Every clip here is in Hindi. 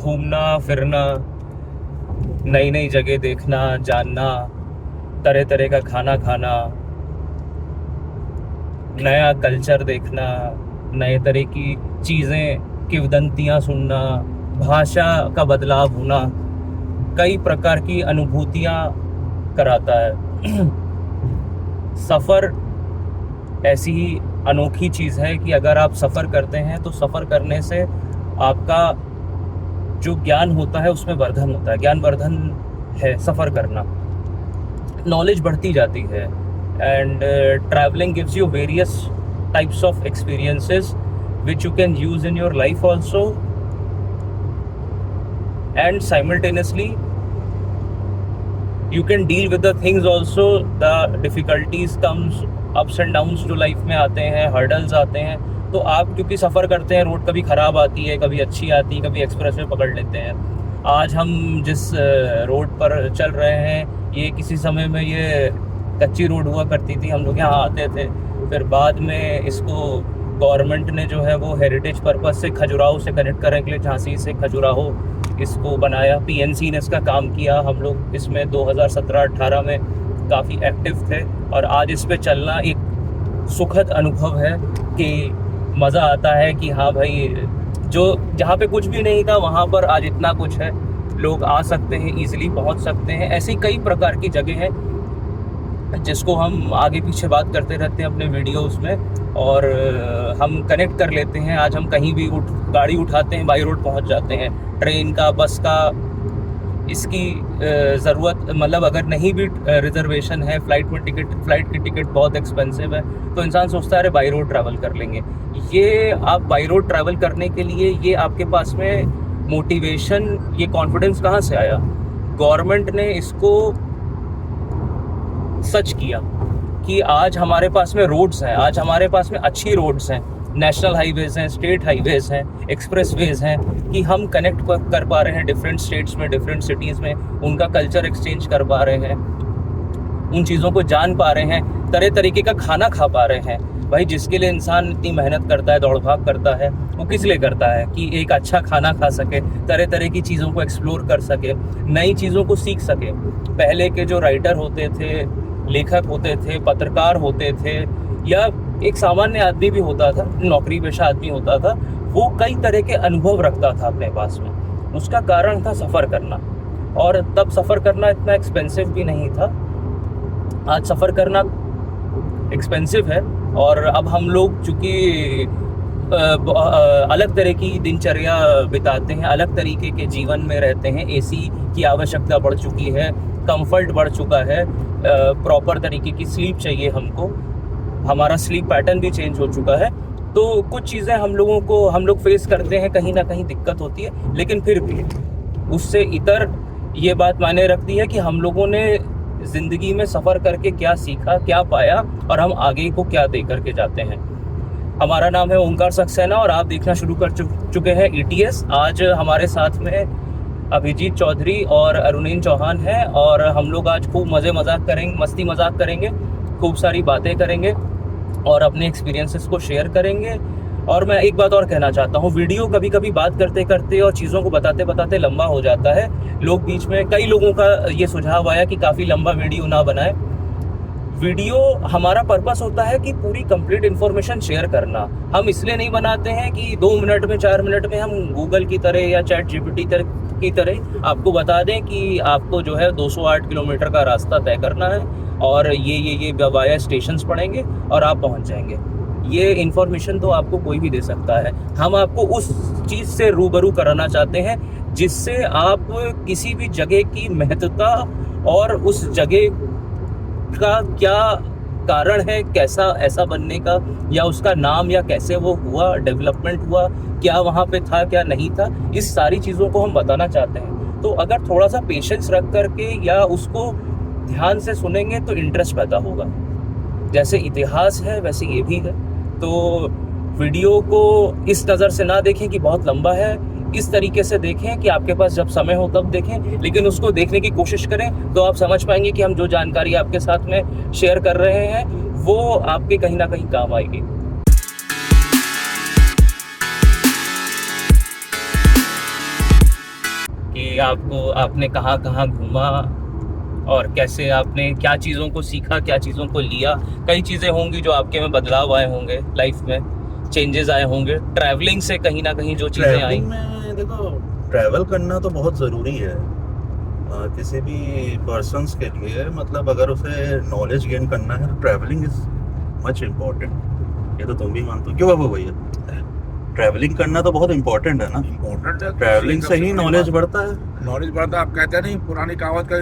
घूमना फिरना, नई नई जगह देखना जानना, तरह तरह का खाना खाना, नया कल्चर देखना, नए तरह की चीज़ें किंवदंतियाँ सुनना, भाषा का बदलाव होना, कई प्रकार की अनुभूतियाँ कराता है। सफ़र ऐसी ही अनोखी चीज़ है कि अगर आप सफ़र करते हैं तो सफ़र करने से आपका जो ज्ञान होता है उसमें वर्धन होता है, ज्ञान वर्धन है सफ़र करना, नॉलेज बढ़ती जाती है। And travelling gives you various types of experiences which you can use in your life also, and simultaneously you can deal with the things also, the difficulties comes, ups and downs जो लाइफ में आते हैं, हर्डल्स आते हैं, तो आप क्योंकि सफ़र करते हैं, रोड कभी ख़राब आती है, कभी अच्छी आती है, कभी एक्सप्रेस वे पकड़ लेते हैं। आज हम जिस रोड पर चल रहे हैं, ये किसी समय में ये कच्ची रोड हुआ करती थी, हम लोग यहाँ आते थे, फिर बाद में इसको गवर्नमेंट ने जो है वो हेरिटेज पर्पस से खजुराहो से कनेक्ट करने के लिए झांसी से खजुराहो इसको बनाया। पीएनसी ने इसका काम किया, हम लोग इसमें 2017-18 में काफ़ी एक्टिव थे, और आज इस पे चलना एक सुखद अनुभव है कि मज़ा आता है कि हाँ भाई, जो जहाँ पे कुछ भी नहीं था वहाँ पर आज इतना कुछ है, लोग आ सकते हैं, ईज़िली पहुँच सकते हैं। ऐसी कई प्रकार की जगह हैं जिसको हम आगे पीछे बात करते रहते हैं अपने वीडियोस में, और हम कनेक्ट कर लेते हैं। आज हम कहीं भी गाड़ी उठाते हैं, बाई रोड पहुंच जाते हैं, ट्रेन का, बस का, इसकी ज़रूरत मतलब अगर नहीं भी रिजर्वेशन है, फ्लाइट की टिकट बहुत एक्सपेंसिव है, तो इंसान सोचता है अरे बाई रोड ट्रैवल कर लेंगे। ये आप बाई रोड ट्रैवल करने के लिए ये आपके पास में मोटिवेशन, ये कॉन्फिडेंस कहाँ से आया? गवर्नमेंट ने इसको सच किया कि आज हमारे पास में रोड्स हैं, आज हमारे पास में अच्छी रोड्स हैं, नेशनल हाईवेज़ हैं, स्टेट हाईवेज़ हैं, एक्सप्रेसवेज़ हैं, कि हम कनेक्ट कर पा रहे हैं डिफरेंट स्टेट्स में, डिफरेंट सिटीज़ में, उनका कल्चर एक्सचेंज कर पा रहे हैं, उन चीज़ों को जान पा रहे हैं, तरह तरीके का खाना खा पा रहे हैं। भाई जिसके लिए इंसान इतनी मेहनत करता है, दौड़ भाग करता है, वो किस लिए करता है? कि एक अच्छा खाना खा सके, तरह तरह की चीज़ों को एक्सप्लोर कर सके, नई चीज़ों को सीख सके। पहले के जो राइटर होते थे, लेखक होते थे, पत्रकार होते थे, या एक सामान्य आदमी भी होता था, नौकरी पेशा आदमी होता था, वो कई तरह के अनुभव रखता था अपने पास में। उसका कारण था सफ़र करना, और तब सफ़र करना इतना एक्सपेंसिव भी नहीं था। आज सफ़र करना एक्सपेंसिव है, और अब हम लोग चूँकि अलग तरह की दिनचर्या बिताते हैं, अलग तरीके के जीवन में रहते हैं, एसी की आवश्यकता बढ़ चुकी है, कंफर्ट बढ़ चुका है, प्रॉपर तरीके की स्लीप चाहिए हमको, हमारा स्लीप पैटर्न भी चेंज हो चुका है। तो कुछ चीज़ें हम लोग फेस करते हैं, कहीं ना कहीं दिक्कत होती है, लेकिन फिर भी उससे इतर ये बात मायने रखती है कि हम लोगों ने ज़िंदगी में सफ़र करके क्या सीखा, क्या पाया, और हम आगे को क्या दे करके जाते हैं। हमारा नाम है ओंकार सक्सेना, और आप देखना शुरू कर चुके हैं ETS। आज हमारे साथ में अभिजीत चौधरी और अरुणीन चौहान हैं, और हम लोग आज खूब मस्ती मजाक करेंगे, खूब सारी बातें करेंगे, और अपने एक्सपीरियंसेस को शेयर करेंगे। और मैं एक बात और कहना चाहता हूँ, वीडियो कभी कभी बात करते करते और चीज़ों को बताते बताते लंबा हो जाता है। लोग बीच में, कई लोगों का ये सुझाव आया कि काफ़ी लंबा वीडियो ना बनाए। वीडियो, हमारा पर्पस होता है कि पूरी कंप्लीट इन्फॉर्मेशन शेयर करना। हम इसलिए नहीं बनाते हैं कि 2 मिनट में, 4 मिनट में हम गूगल की तरह या चैट GPT की तरह आपको बता दें कि आपको जो है 208 किलोमीटर का रास्ता तय करना है, और ये वाया स्टेशंस पड़ेंगे और आप पहुंच जाएंगे। ये इन्फॉर्मेशन तो आपको कोई भी दे सकता है। हम आपको उस चीज़ से रूबरू कराना चाहते हैं जिससे आप किसी भी जगह की महत्वता और उस जगह का क्या कारण है, कैसा ऐसा बनने का, या उसका नाम, या कैसे वो हुआ, डेवलपमेंट हुआ, क्या वहाँ पे था, क्या नहीं था, इस सारी चीज़ों को हम बताना चाहते हैं। तो अगर थोड़ा सा पेशेंस रख करके या उसको ध्यान से सुनेंगे तो इंटरेस्ट पैदा होगा। जैसे इतिहास है वैसे ये भी है। तो वीडियो को इस नज़र से ना देखें कि बहुत लंबा है, इस तरीके से देखें कि आपके पास जब समय हो तब देखें, लेकिन उसको देखने की कोशिश करें तो आप समझ पाएंगे कि हम जो जानकारी आपके साथ में शेयर कर रहे हैं वो आपके कहीं ना कहीं काम आएगी। कि आपने कहाँ कहाँ घूमा और कैसे आपने क्या चीज़ों को सीखा, क्या चीज़ों को लिया। कई चीज़ें होंगी जो आपके में बदलाव आए होंगे, लाइफ में चेंजेस आए होंगे ट्रैवलिंग से, कहीं ना कहीं जो चीज़ें आई। ट्रैवलिंग में देखो, ट्रैवल करना तो बहुत ज़रूरी है किसी भी पर्सन्स के लिए। मतलब अगर उसे नॉलेज गेन करना है तो ट्रैवलिंग इज मच इम्पोर्टेंट। ये तो तुम भी मानते हो, क्यों बाबू भैया? ट्रैवलिंग करना तो बहुत इम्पोर्टेंट है ना। इम्पोर्टेंट है। ट्रैवलिंग से ही नॉलेज बढ़ता है। नॉलेज बढ़ता है। आप कहते नहीं, पुरानी कहावत का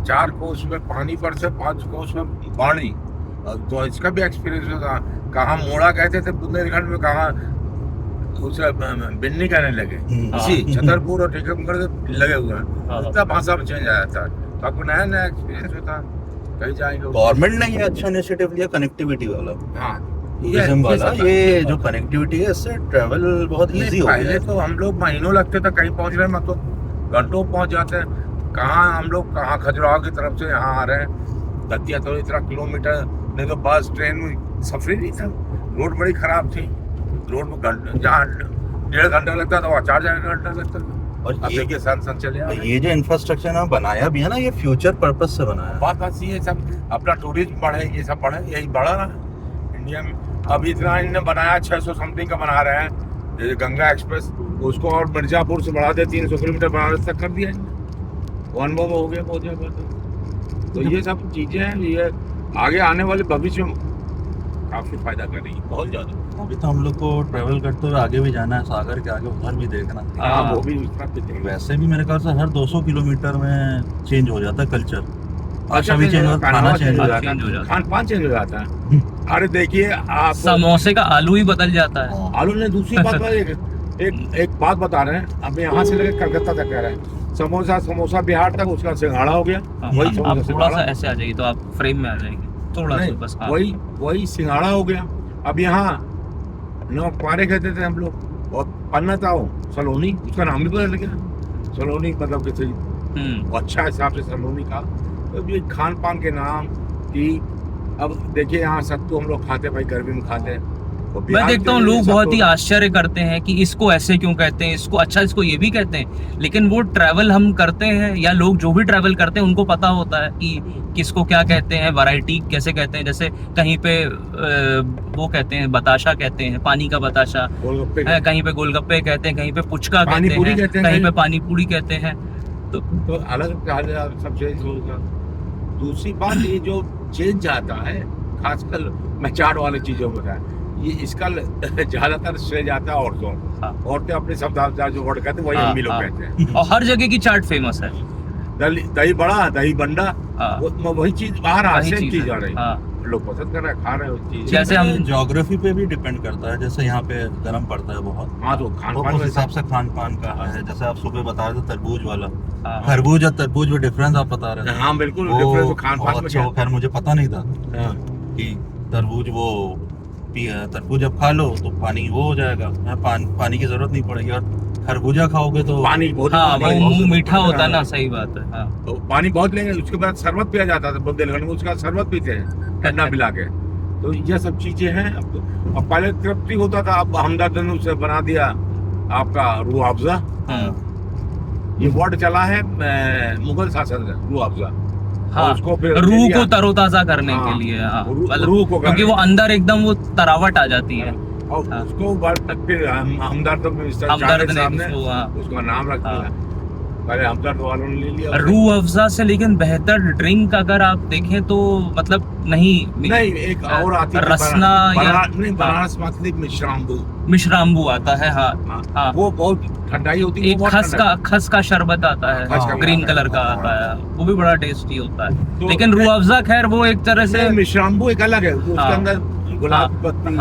4 कोस में पानी पर से 5 कोस में वाणी। तो इसका भी एक्सपीरियंस होगा। कहाँ मोड़ा कहते थे बुंदेलखंड में, कहाँ उसे बिन्नी कहने लगे। इसी छतरपुर और टीकमगढ़ लगे हुए हैं। इतना भाषा में चेंज आ जाता है, तो आपको नया नया एक्सपीरियंस होता है। कहीं जाएंगे, गवर्नमेंट ने ये अच्छा इनिशिएटिव लिया कनेक्टिविटी वाला, हाँ टूरिज्म वाला। ये जो कनेक्टिविटी है, इससे ट्रैवल बहुत इजी हो गया पहले है। तो हम लोग महीनों लगते थे कहीं पहुंचने में, तो घंटों पहुंच जाते हैं। कहाँ हम लोग कहाँ खजुराहो की तरफ से यहाँ आ रहे हैं, दतिया तो इतना किलोमीटर, नहीं तो बस ट्रेन में सफर ही नहीं था। रोड बड़ी खराब थी। रोड में जहाँ 1.5 घंटा लगता था वहाँ 4 घंटा लगता था। और अब ये देखिए सन चले आ रहे हैं। ये जो इंफ्रास्ट्रक्चर ना बनाया भी है ना, ये फ्यूचर पर्पस से बनाया है। बात ये सब अपना टूरिज्म बढ़े, ये सब बढ़े, यही बढ़ा रहा है इंडिया में। अब इतना इन्होंने बनाया, 600 समथिंग का बना रहे हैं। जैसे गंगा एक्सप्रेस, उसको और मिर्जापुर से बढ़ा दे, 300 किलोमीटर बनारस तक कर दिया। वन वो हो गया बहुत ज्यादा। तो ये सब चीजें हैं, ये आगे आने वाले भविष्य में काफी फायदा करेगी, बहुत ज्यादा। अभी तो हम लोग को ट्रैवल करते हुए आगे भी जाना है, सागर के आगे उधर भी देखना है। हाँ, वो भी उस तरफ भी देखेंगे। वैसे भी मेरे ख्याल से हर 200 किलोमीटर में चेंज हो जाता है कल्चर। भाषा भी change चेंज हो होता जाता है, है, खाना चेंज हो change जाता चेंज हो जाता है। खान पान चेंज हो जाता है। अरे देखिए आप, समोसे का आलू ही बदल जाता है। आलू ने दूसरी बात एक बात बता रहे हैं। अब यहाँ से लेकर कलकत्ता तक कह रहे हैं, समोसा बिहार तक, उसका सिंघाड़ा हो गया। वही आप समोसा थोड़ा सा सिंघाड़ा। ऐसे आ जाएगी तो आप फ्रेम में आ जाएगी, थोड़ा सा नहीं, बस। हाँ। वही सिंघाड़ा हो गया। अब यहाँ नौपारे कहते थे हम लोग, और पन्ना ताओ सलोनी, उसका नाम भी बदल गया। सलोनी मतलब किसी अच्छा हिसाब से सलोनी का। तो ये खान पान के नाम की, अब देखिए यहाँ सत्तू हम लोग खाते, भाई गर्मी में खाते हैं। मैं देखता हूँ लोग बहुत ही आश्चर्य करते हैं कि इसको ऐसे क्यों कहते हैं, इसको ये भी कहते हैं। लेकिन वो ट्रैवल हम करते हैं, या लोग जो भी ट्रैवल करते हैं उनको पता होता है कि किसको क्या कहते हैं, वैरायटी कैसे कहते हैं। जैसे कहीं पे वो कहते हैं बताशा कहते हैं, पानी का बताशा, कहीं पे गोलगप्पे कहते हैं, कहीं पे पुचका कहते हैं, कहीं पे पानी पूरी कहते हैं। तो अलग सब चेंज होगा। दूसरी बात, ये जो चेंज आता है खासकर मचाड़ वाली चीजों में, ये इसका ज्यादातर श्रेय जाता है औरतों। औरतें अपने शब्द जो वर्ड कहते हैं वही हम भी लोग कहते हैं। और हर जगह की चाट फेमस है। दही बड़ा, दही बंडा, वही चीज बाहर आ सेम चीज आ रही है। लोग पसंद कर रहे हैं, खा रहे हैं उस चीज। जैसे हम ज्योग्राफी पे भी डिपेंड करता है। जैसे यहाँ पे गर्म पड़ता है बहुत, हाँ, तो खान पान उस हिसाब से खान पान का है। जैसे आप सुबह बता रहे थे तरबूज वाला, खरबूज और तरबूज में डिफरेंस आप बता रहे थे। हाँ बिल्कुल डिफरेंस खान पान में। खैर मुझे पता नहीं था कि तरबूज वो तरबूज जब खा लो तो पानी वो हो जाएगा, पानी की जरूरत नहीं पड़ेगी। और खरबूजा खाओगे तो पानी बहुत, मुंह मीठा होता है ना। सही बात है। तो पानी बहुत लेंगे, उसके बाद शरबत पिया जाता था बुंदेलखंड में, उसका शरबत पीते हैं ठंडा पिला के। तो ये सब चीजें हैं। अब पहले तृप्ति होता था, अब हमदर्द ने उसे बना दिया आपका रूह अफ़ज़ा। ये वर्ड चला है मुगल शासन से, रूह अफ़ज़ा। हाँ, उसको फिर रूह को तरोताजा करने के लिए। रूह को, क्योंकि वो अंदर एकदम वो तरावट आ जाती है। और उसको फिर हमदर्द ने उसका नाम रख दिया। पहले हमदर्द वालों ने ले लिया रूह अफ़ज़ा से। लेकिन बेहतर ड्रिंक अगर आप देखें तो मतलब नहीं एक और आती है रसना, बनारस मतलब मिश्राम्बू आता है। हाँ, वो बहुत ठंडाई होती है। एक खस का शरबत आता है, ग्रीन कलर का आता है, वो भी बड़ा टेस्टी होता है। लेकिन रूह अफ़ज़ा खैर वो एक तरह से मिश्राम्बू एक अलग है, उसके अंदर गुलाब पत्ती,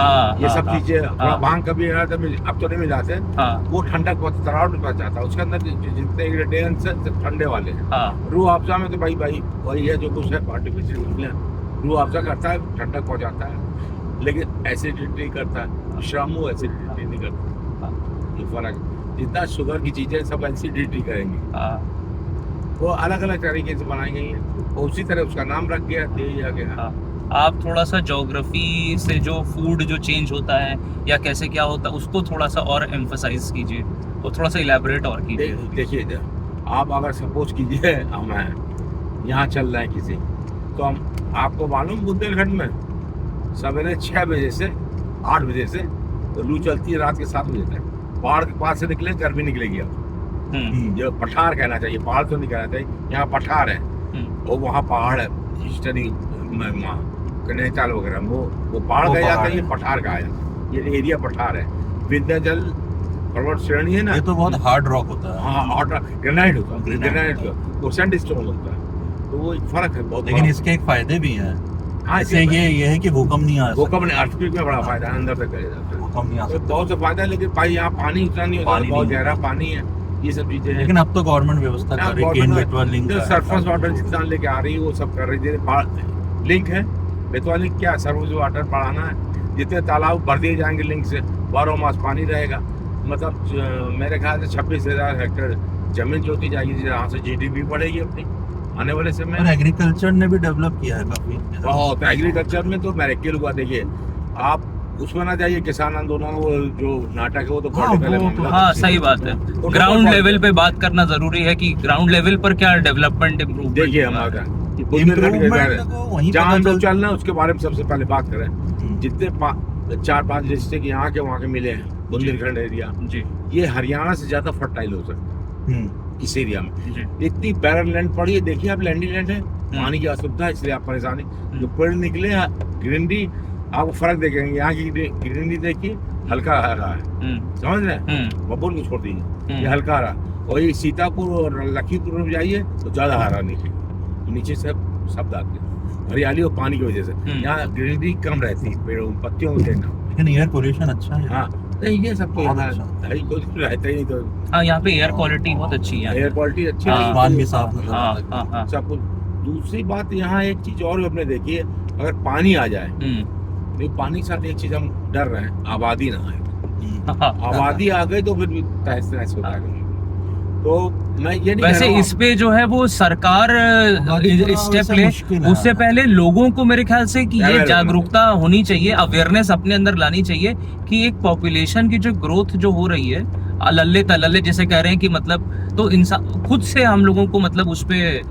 ये सब चीजें, भांग कभी अब तो नहीं मिलाते। वो ठंडक तरावट पड़ जाता है, उसके अंदर जितने इंग्रेडिएंट्स हैं ठंडे वाले हैं। रूह अफ़ज़ा में तो भाई वही है जो कुछ है, आर्टिफिशियल। रूह अफ़ज़ा करता है, ठंडक पहुंचाता है, लेकिन एसिडिटी करता है। मिश्राम्बू एसिडिटी नहीं करता। ये फर्क, जितना शुगर की चीजें सब एसिडिटी करेंगी। वो अलग अलग तरीके से बनाई गई है, उसी तरह उसका नाम रख गया, दे गया। आप थोड़ा सा ज्योग्राफी से जो फूड जो चेंज होता है या कैसे क्या होता है उसको थोड़ा सा और एम्फसाइज कीजिए, और थोड़ा सा इलैबोरेट और कीजिए। देखिए आप अगर सपोज कीजिए हम यहाँ चल रहे हैं किसी, तो हम आपको मालूम बुंदेलखंड में सवेरे 6 बजे से 8 बजे से तो लू चलती है रात के 7 बजे तक। पहाड़ के पास से निकले गर्मी निकलेगी अब। जो पठार कहना चाहिए, पहाड़ तो नहीं कहना चाहिए, यहाँ पठार है और वहाँ पहाड़ है हिस्टरी नैनीताल वगैरह वो पहाड़ कहा जाता है, ये पठार कहा जाता है, ये एरिया पठार है। विंध्याचल पर्वत श्रेणी है ना, ये तो बहुत हार्ड रॉक होता है। हाँ हार्ड रॉक, ग्रेनाइट होता है, ग्रेनाइट वो सैंडस्टोन होता है, तो वो एक फर्क है बहुत। लेकिन इसके एक फायदे भी हैं। हाँ, इससे ये है कि भूकंप नहीं आ सकता। भूकंप में अर्थक्वेक में बड़ा फायदा है, अंदर तक चले जाता है, भूकंप नहीं आ सकता। बहुत सा फायदा है। लेकिन भाई यहाँ पानी उतना नहीं होता, बहुत गहरा पानी है, ये सब चीजें हैं। लेकिन अब तो गवर्नमेंट व्यवस्था कर रही है, केन बेतवा लिंक का सरफेस वाटर जितना लेके आ रही है वो सब कर रही है। लिंक है बेतवा लिंक, क्या सरफेस वाटर बढ़ाना है, जितने तालाब भर दिए जाएंगे लिंक से 12 मास पानी रहेगा। मतलब मेरे ख्याल से 26,000 हेक्टेयर जमीन जोती जाएगी, जहाँ से GDP बढ़ेगी अपनी आने वाले समय। और एग्रीकल्चर ने भी डेवलप किया है काफी बहुत। एग्रीकल्चर में तो मेरेकल हुआ। देखिए आप उसमें ना जाइए, किसान आंदोलन वो जो नाटक है वो तो पॉलिटिकल है। हाँ सही बात है, ग्राउंड लेवल पे बात करना जरूरी है कि ग्राउंड लेवल पर क्या डेवलपमेंट इम्प्रूव। देखिए हमारा जहाँ हम लोग चल रहे हैं उसके बारे में सबसे पहले बात करें। जितने 4-5 डिस्ट्रिक्ट यहाँ के वहाँ के मिले हैं बुंदेलखंड एरिया जी, ये हरियाणा से ज्यादा फर्टाइल हो सकता है इस एरिया में। इतनी बैरन लैंड पड़ी है, देखिए आप लैंडी लैंड है, पानी की असुविधा है, इसलिए आप परेशानी। जो पेड़ निकले ग्रीनरी आपको फर्क देखेंगे, यहाँ की ग्रीनरी देखिए हल्का हरा है, समझ रहे हैं, बबूल को छोड़ दीजिए, ये हल्का हरा। और ये सीतापुर और लखीमपुर में जाइए तो ज्यादा हरा नीचे से सब आते हैं, हरियाली और पानी की वजह से। यहाँ ग्रीनरी कम रहती है, पेड़ों पत्तियों को देखना। लेकिन एयर पोल्यूशन अच्छा है। हाँ नहीं, ये सब तो रहता ही नहीं। तो हाँ यहाँ पे एयर क्वालिटी बहुत अच्छी है, एयर क्वालिटी अच्छी है, आसमान भी साफ नजर आता है सब कुछ। दूसरी बात यहाँ एक चीज और हमने देखी है, अगर पानी आ जाए, नहीं पानी के साथ एक चीज हम डर रहे हैं, आबादी ना आए। आबादी आ गई तो फिर तहस नहस हो जाएगा। तो मैं ये नहीं वैसे इस पे जो है वो सरकार स्टेप ले, उससे पहले लोगों को मेरे ख्याल से कि ये जागरूकता होनी चाहिए, अवेयरनेस अपने अंदर लानी चाहिए कि एक पॉपुलेशन की जो ग्रोथ जो हो रही है अल्ले तल्ले जैसे कह रहे हैं कि मतलब, तो इंसान खुद से हम लोगों को मतलब उस पे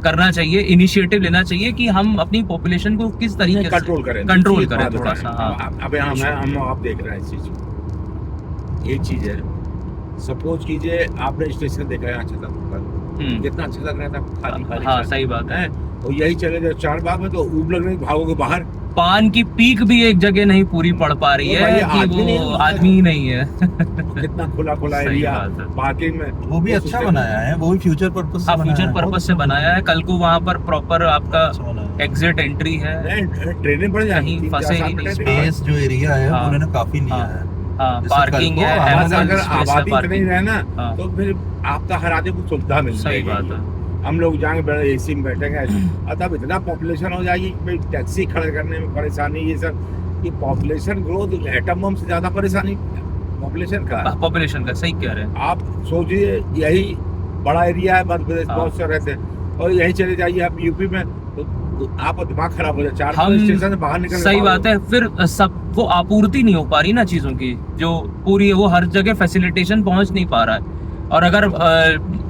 करना चाहिए, इनिशिएटिव लेना चाहिए कि हम अपनी पॉपुलेशन को किस तरीके से कंट्रोल करें थोड़ा सा। अब हम आप देख रहे हैं इस चीज को, एक चीज है, सपोज कीजिए आपने स्टेशन देखा है छतरपुर पर, कितना अच्छा लग रहा था, खाली खाली। हाँ सही बात है। और यही चले जाओ चारबाग में तो ऊब लगने भागोगे बाहर। पान की पीक भी एक जगह नहीं पूरी पड़ पा रही है कि वो आदमी ही नहीं है। कितना खुला एरिया, पार्किंग में वो भी अच्छा बनाया है, वो भी फ्यूचर पर्पस से बनाया है। फ्यूचर पर्पस से बनाया है। कल को वहाँ पर प्रॉपर आपका एग्जिट एंट्री है, ट्रेनें पड़ जाएंगी, फंसे ही नहीं। स्पेस जो एरिया है उन्होंने काफी लिया है, पार्किंग है। अगर आबादी नहीं रहे ना तो फिर आपका हर आदमी को सुविधा मिल सही बात है। हम लोग जाएंगे AC में बैठेंगे, तब इतना पॉपुलेशन हो जाएगी कि टैक्सी खड़े करने में परेशानी, ये सब। ये पॉपुलेशन ग्रोथ एटम बम से ज्यादा परेशानी पॉपुलेशन का सही कह रहे हैं आप। सोचिए यही बड़ा एरिया है मध्य प्रदेश, बहुत से रहते हैं, और यही चले जाइए आप यूपी में तो आपका दिमाग खराब हो जाए, 4 स्टेशन से बाहर निकलने। सही बात है, फिर सब वो आपूर्ति नहीं हो पा रही ना चीजों की, जो पूरी है वो हर जगह फैसिलिटेशन पहुंच नहीं पा रहा है। और अगर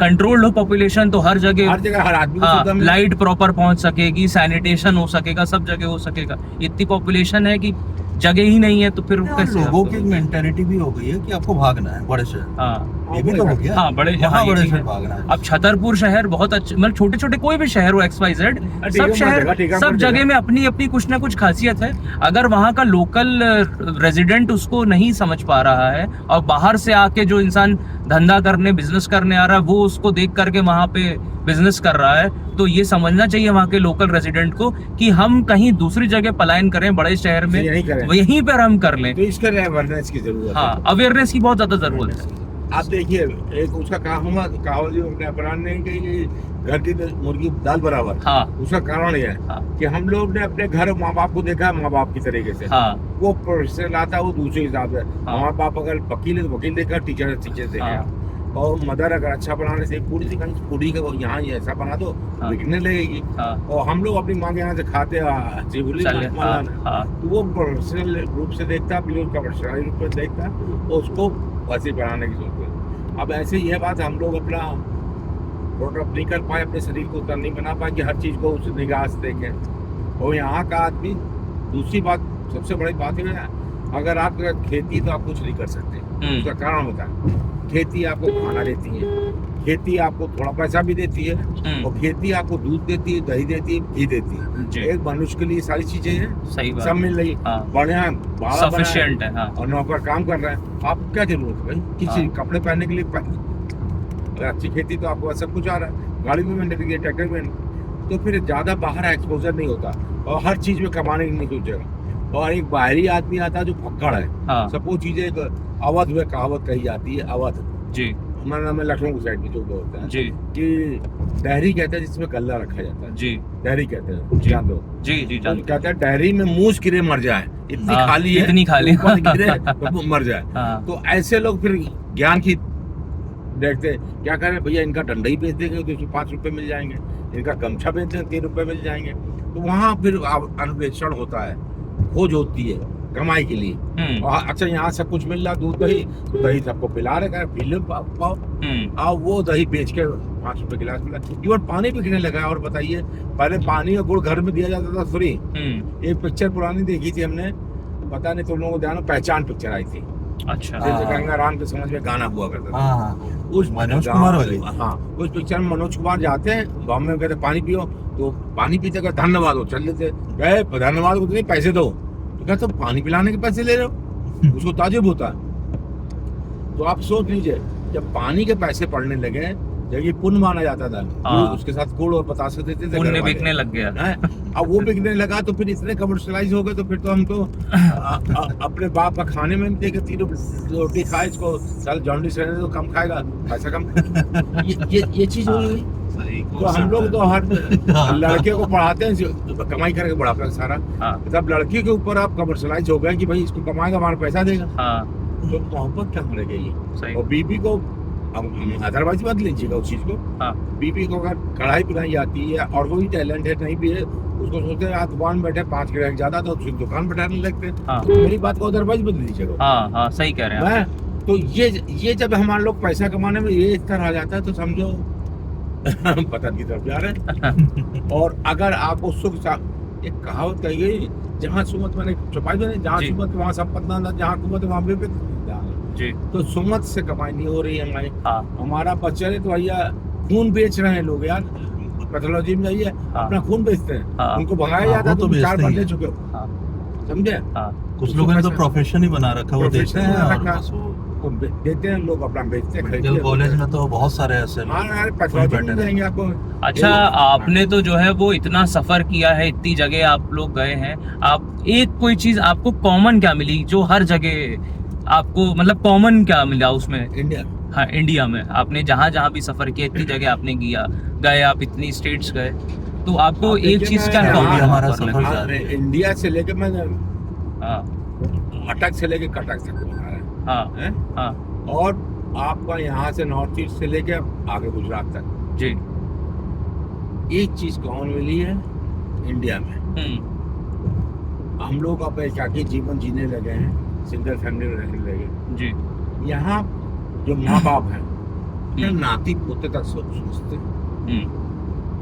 कंट्रोल्ड हो पॉपुलेशन तो हर जगह हर आदमी लाइट प्रॉपर पहुंच सकेगी, सैनिटेशन हो सकेगा, सब जगह हो सकेगा। इतनी पॉपुलेशन है कि जगह ही नहीं है, तो फिर कैसे? लोगों की मेंटालिटी भी हो गई है कि आपको भागना है बड़े शहर। हाँ ये भी तो हो गया। हाँ बड़े शहर भागना है। अब छतरपुर शहर बहुत अच्छे, मतलब छोटे छोटे कोई भी शहर हो XYZ, सब शहर सब जगह में अपनी अपनी कुछ ना कुछ खासियत है। अगर वहाँ का लोकल रेजिडेंट उसको नहीं समझ पा रहा है और बाहर से आके जो इंसान धंधा करने बिजनेस करने आ रहा है वो उसको देख करके वहाँ पे बिजनेस कर रहा है, तो ये समझना चाहिए वहाँ के लोकल रेजिडेंट को कि हम कहीं दूसरी जगह पलायन करें, बड़े शहर में यहीं पर हम कर लें। तो इसके लिए अवेयरनेस की जरूरत है। हाँ अवेयरनेस की बहुत ज्यादा जरूरत है। आप देखिए एक उसका कारण नहीं कि घर की मुर्गी दाल बराबर। हाँ। उसका कारण ये है कि हम लोग ने अपने घर माँ बाप को देखा है माँ बाप की तरीके से। हाँ। वो प्रोफेशनल आता है वो दूसरे हिसाब से। माँ बाप अगर वकील है तो वकील देखा, टीचर देखा। और मदर अगर अच्छा बनाने से पूरी का यहाँ ऐसा बना दो बिकने लगेगी। और हम लोग अपनी माँ के यहाँ से खाते तो वो प्रोफेशनल रूप से देखता है, उसका पर्सनल रूप से देखता है, तो उसको वैसे बनाने की सोचते हैं। अब ऐसे यह बात हम लोग अपना प्रोडक्ट नहीं कर पाए, अपने शरीर को उतना नहीं बना पाए कि हर चीज़ को उस निगाह से देखें। और यहाँ का आदमी, दूसरी बात सबसे बड़ी बात है, अगर आप खेती तो आप कुछ नहीं कर सकते। उसका कारण होता है खेती आपको खाना देती है, खेती आपको थोड़ा पैसा भी देती है, और खेती आपको दूध देती है, दही देती है, घी देती है। एक मनुष्य के लिए सारी चीजें हैं, सही बात, सब मिल रही। बढ़िया सफिशिएंट है, हाँ। और नौकर काम कर रहे हैं, आपको क्या जरूरत है भाई किसी कपड़े पहनने के लिए? अच्छी खेती तो आपको सब कुछ आ रहा है, गाड़ी में मैंने ट्रैक्टर में, तो फिर ज्यादा बाहर एक्सपोजर नहीं होता और हर चीज में कमाने की नहीं सोचेगा। और एक बाहरी आदमी आता है जो भक्कड़ है, सपोज चीजें अवध में कहावत कही जाती है, अवध जी, हमारा नाम है लखनऊ साइड में जो होता है जी, कि डहरी कहते हैं जिसमें गल्ला रखा जाता है जी, डहरी कहते हैं, जान दो जी जी, तो कहते हैं डहरी में मूस गिरे मर जाए, इतनी खाली है, इतनी खाली गिरे तो मर जाए। तो ऐसे लोग फिर ज्ञान की देखते क्या करें भैया, इनका डंडा ही बेच देंगे तो 5 रुपए मिल जाएंगे, इनका गमछा बेच देंगे 3 रुपए मिल जाएंगे। तो वहाँ फिर अन्वेषण होता है, खोज होती है कमाई के लिए। और अच्छा यहाँ सब कुछ मिल रहा, दूध दही, तो दही सबको पिला रहे, पी पाओ, और वो दही बेच के 5 रुपए गिलास मिला। इवन पानी बिकने लगा। और बताइए, पहले पानी और गुड़ घर में दिया जाता था फ्री। एक पिक्चर पुरानी देखी थी हमने, पता नहीं तुम लोगों को ध्यान, पहचान पिक्चर आई थी। अच्छा, जैसे गंगा राम के समझ में गाना हुआ करता था, उस मनोज कुमार वाले, हाँ, उस पिक्चर में मनोज कुमार जाते हैं गाँव में, कहते पानी पियो, तो पानी पीते का धन्यवाद हो, चल लेते, धन्यवाद को नहीं पैसे दो, तो कहते तो पानी पिलाने के पैसे ले रहे हो, उसको ताजुब होता है। तो आप सोच लीजिए, जब पानी के पैसे पड़ने लगे, जबकि पुण्य माना जाता था, तो उसके साथ गुड़ और बतासे देते थे, पुण्य बिकने लग गया है। अब वो बिकने लगा तो फिर इतने कमर्शलाइज हो गए, तो फिर तो हम तो अपने बाप का खाने में देखे 3 रोटी खाए, इसको चल जॉन्डिस रहने तो कम खाएगा, पैसा कम। ये चीज हो गई। तो हम लोग तो हर लड़के को पढ़ाते हैं कमाई करके बढ़ाते हैं सारा, तब लड़की के ऊपर आप कमर्शलाइज हो गए कि भाई इसको कमाएगा हमारा पैसा देगा, तो मोहब्बत क्या रह गई। और बीबी को, अब अदरवाइज मत लीजिएगा उस चीज को, बीबी को अगर कढ़ाई पिलाई आती है और वही टैलेंट है नहीं भी है, उसको सोचते हैं दुकान में बैठे 5 ग्राहक ज्यादा तो दुकान बैठाने लगते हैं। तो मेरी बात को अदरवाइज बदल दीजिएगा। सही कह रहे हैं। तो ये जब हमारे लोग पैसा कमाने में ये इस तरह आ जाता है, तो समझो पतन की तरफ जा रहे हैं। और अगर आपको सुख, एक कहावत कही गई, जहाँ सुमत मैंने छुपाई दो, जहाँ सुमत वहाँ संपत्ति ना, जहाँ कुमत वहाँ भी जी। तो सुमत से कमाई नहीं हो रही है हमारी। हमारा बच्चा है तो भैया खून बेच रहे हैं लोग यार, पैथोलॉजी में जाइए, अपना खून बेचते हैं, उनको भगाया जाता है, तो 4 बार ले चुके हो, समझे। कुछ लोगों ने तो प्रोफेशन ही बना रखा, वो देते हैं लोग, अपना बेचते हैं। मेडिकल कॉलेज में तो बहुत सारे ऐसे जाएंगे आपको। अच्छा, आपने तो जो है वो इतना सफर किया है, इतनी जगह आप लोग गए हैं, आप एक कोई चीज आपको कॉमन क्या मिली जो हर जगह आपको, मतलब कॉमन क्या मिला उसमें? इंडिया, हाँ, इंडिया में आपने जहाँ भी सफर किया, इतनी जगह आपने किया, गए आप, इतनी स्टेट्स गए, तो आपको एक चीज क्या हमारा सफर इंडिया से लेकर मैं अटक से लेके कटक तक हाँ, और आपका यहाँ से नॉर्थ ईस्ट से लेके आगे गुजरात तक जी, एक चीज कॉमन मिली है इंडिया में, हम लोग अब एकाकी जीवन जीने लगे हैं, सिंगल फैमिली में रहने लगे जी। यहाँ जो माँ बाप है नाती पोते तक सोचते,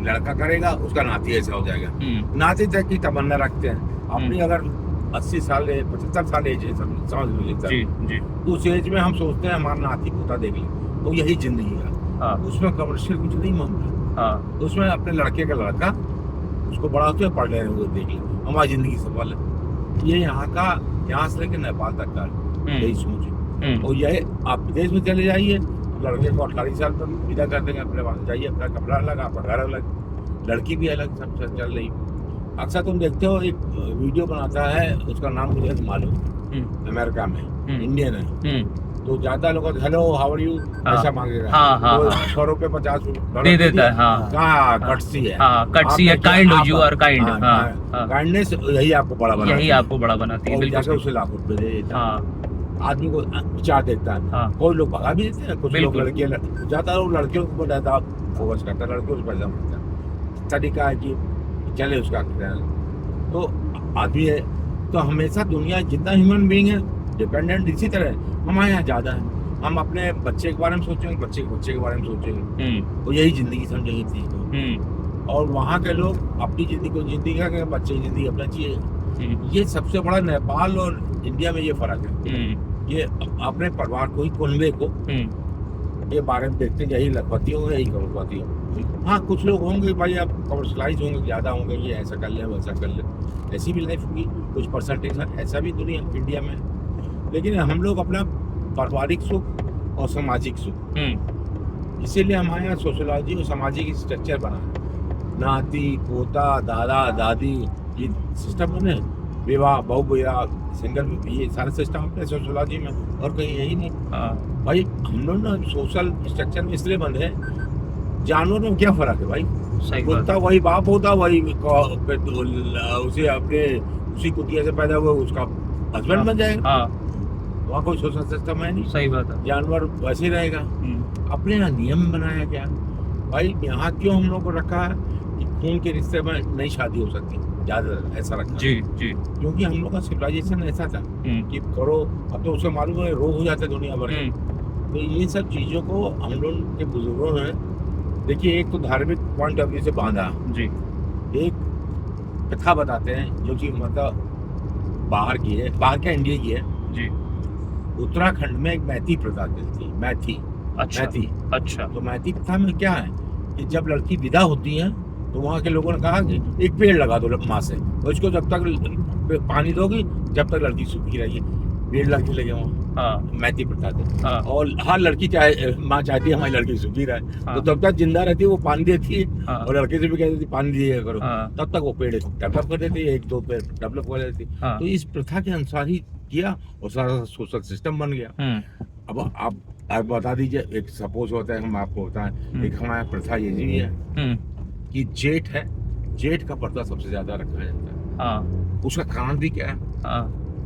लड़का करेगा उसका नाती ऐसा हो जाएगा, नाती तक की तमन्ना रखते हैं। अपनी अगर 80 साल 75 साल एज है, समझ लीजिए, उस एज में हम सोचते हैं हमारा नाती पोता देख ले, तो यही जिंदगी है। उसमें कमर्शियल कुछ नहीं मांगता, उसमें अपने लड़के का लड़का उसको बड़ा होते पढ़ रहे हैं, देख ले, हमारी जिंदगी सफल है। ये यहाँ से लेकर नेपाल तक का यही सोच है। और यही आप विदेश में चले जाइए, लड़के को 18 साल पर विदा कर देंगे, अपने वहाँ जाइए, अपना कपड़ा अलग, आपका घर अलग, लड़की भी अलग, सब चल रही। अक्सर तुम देखते हो एक वीडियो बनाता है, उसका नाम मुझे मालूम, अमेरिका में, इंडियन है, तो ज्यादा लोग हेलो हाउ आर यू ऐसा मांगेगा, 100 रुपए 50 रुपए दे देता है। कटसी है, कटसी है, kind you are kind, kindness यही आपको बड़ा बनाती है, जाके उसे लाख रुपए दे देता है। आदमी को विचार देखता है, कोई लोग भगा भी देते हैं, कुछ लोग लड़के जाता है, लड़कियों को ज्यादा फोकस करता है, लड़कियों को पैसा मिलता है, तरीका है कि चले उसका। तो आदमी है, तो हमेशा दुनिया जितना ह्यूमन बीइंग है डिपेंडेंट इसी तरह है, हमारे यहाँ ज्यादा है। हम अपने बच्चे के बारे में सोचेंगे, बच्चे के बच्चे के बारे में सोचेंगे, तो यही जिंदगी समझेंगे थी। और वहाँ के लोग अपनी जिंदगी को जिंदगी का, बच्चे की जिंदगी अपना चाहिए। ये सबसे बड़ा नेपाल और इंडिया में ये फर्क है। ये अपने परिवार को ही, कुनबे को ये बारे में देखते हैं, यही लखपति होंगे, यही करोड़पति होंगे। हाँ, कुछ लोग होंगे भाई आप कमर्शलाइज होंगे, ज़्यादा होंगे, ये ऐसा कर ले वैसा कर ले, ऐसी भी लाइफ होगी, कुछ परसेंटेज ऐसा भी दुनिया इंडिया में। लेकिन हम लोग अपना पारिवारिक सुख और सामाजिक सुख, इसीलिए हमारे यहाँ सोशोलॉजी और सामाजिक स्ट्रक्चर बना है। नाती पोता दादा दादी ये सिस्टम बने, विवाह बहु विवाह सिंगल, ये सारे सिस्टम अपने सोशोलॉजी में, और कहीं यही नहीं। भाई हम लोग ना सोशल स्ट्रक्चर में इसलिए बंद है, जानवर में क्या फर्क है भाई? कुत्ता वही बाप होता, वही उसे अपने उसी कुतिया से पैदा हुआ उसका हस्बैंड बन जाएगा। वहाँ कोई सोशल सिस्टम है नहीं। सही बात है। जानवर वैसे ही रहेगा। अपने यहाँ नियम बनाया गया भाई, यहाँ क्यों हम लोग को रखा है कि खून के रिश्ते में नई शादी हो सकती, ज्यादा ऐसा रखा जी जी, क्योंकि हम लोग का सिविलाइजेशन ऐसा था कि करो, अब तो उसे मालूम है रोग हो जाते दुनिया भर में। तो ये सब चीजों को हम लोग के बुजुर्गों ने, देखिए एक तो धार्मिक पॉइंट ऑफ व्यू से बांधा जी, एक कथा बताते हैं जो कि मतलब बाहर की है, बाहर क्या इंडिया की है जी। उत्तराखंड में एक मैती प्रथा चलती, मैथी। अच्छा। तो मैती प्रथा में क्या है कि जब लड़की विदा होती है तो वहाँ के लोगों ने कहा कि एक पेड़ लगा दो माँ से, और इसको जब तक पानी दोगी जब तक लड़की सूखी रहेगी। पेड़ लगने लगे वहाँ, मैती प्रथा थे। और हर लड़की चाहे, माँ चाहती है हमारी लड़की सूखी रहे, तो जब तक जिंदा रहती है वो पानी देती है, और लड़के से भी कहती थी पानी दिया करो, तब तक वो पेड़ डेवलप कर देती है, एक दो पेड़ डेवलप कर देती। तो इस प्रथा के अनुसार ही किया और सारा सोशल सिस्टम बन गया। अब आप बता दीजिए, एक सपोज होता है, हम आपको बताएं, एक हमारा प्रथा ये भी है कि जेठ है, जेठ का पर्दा सबसे ज्यादा रखा जाता है। उसका कारण भी क्या है?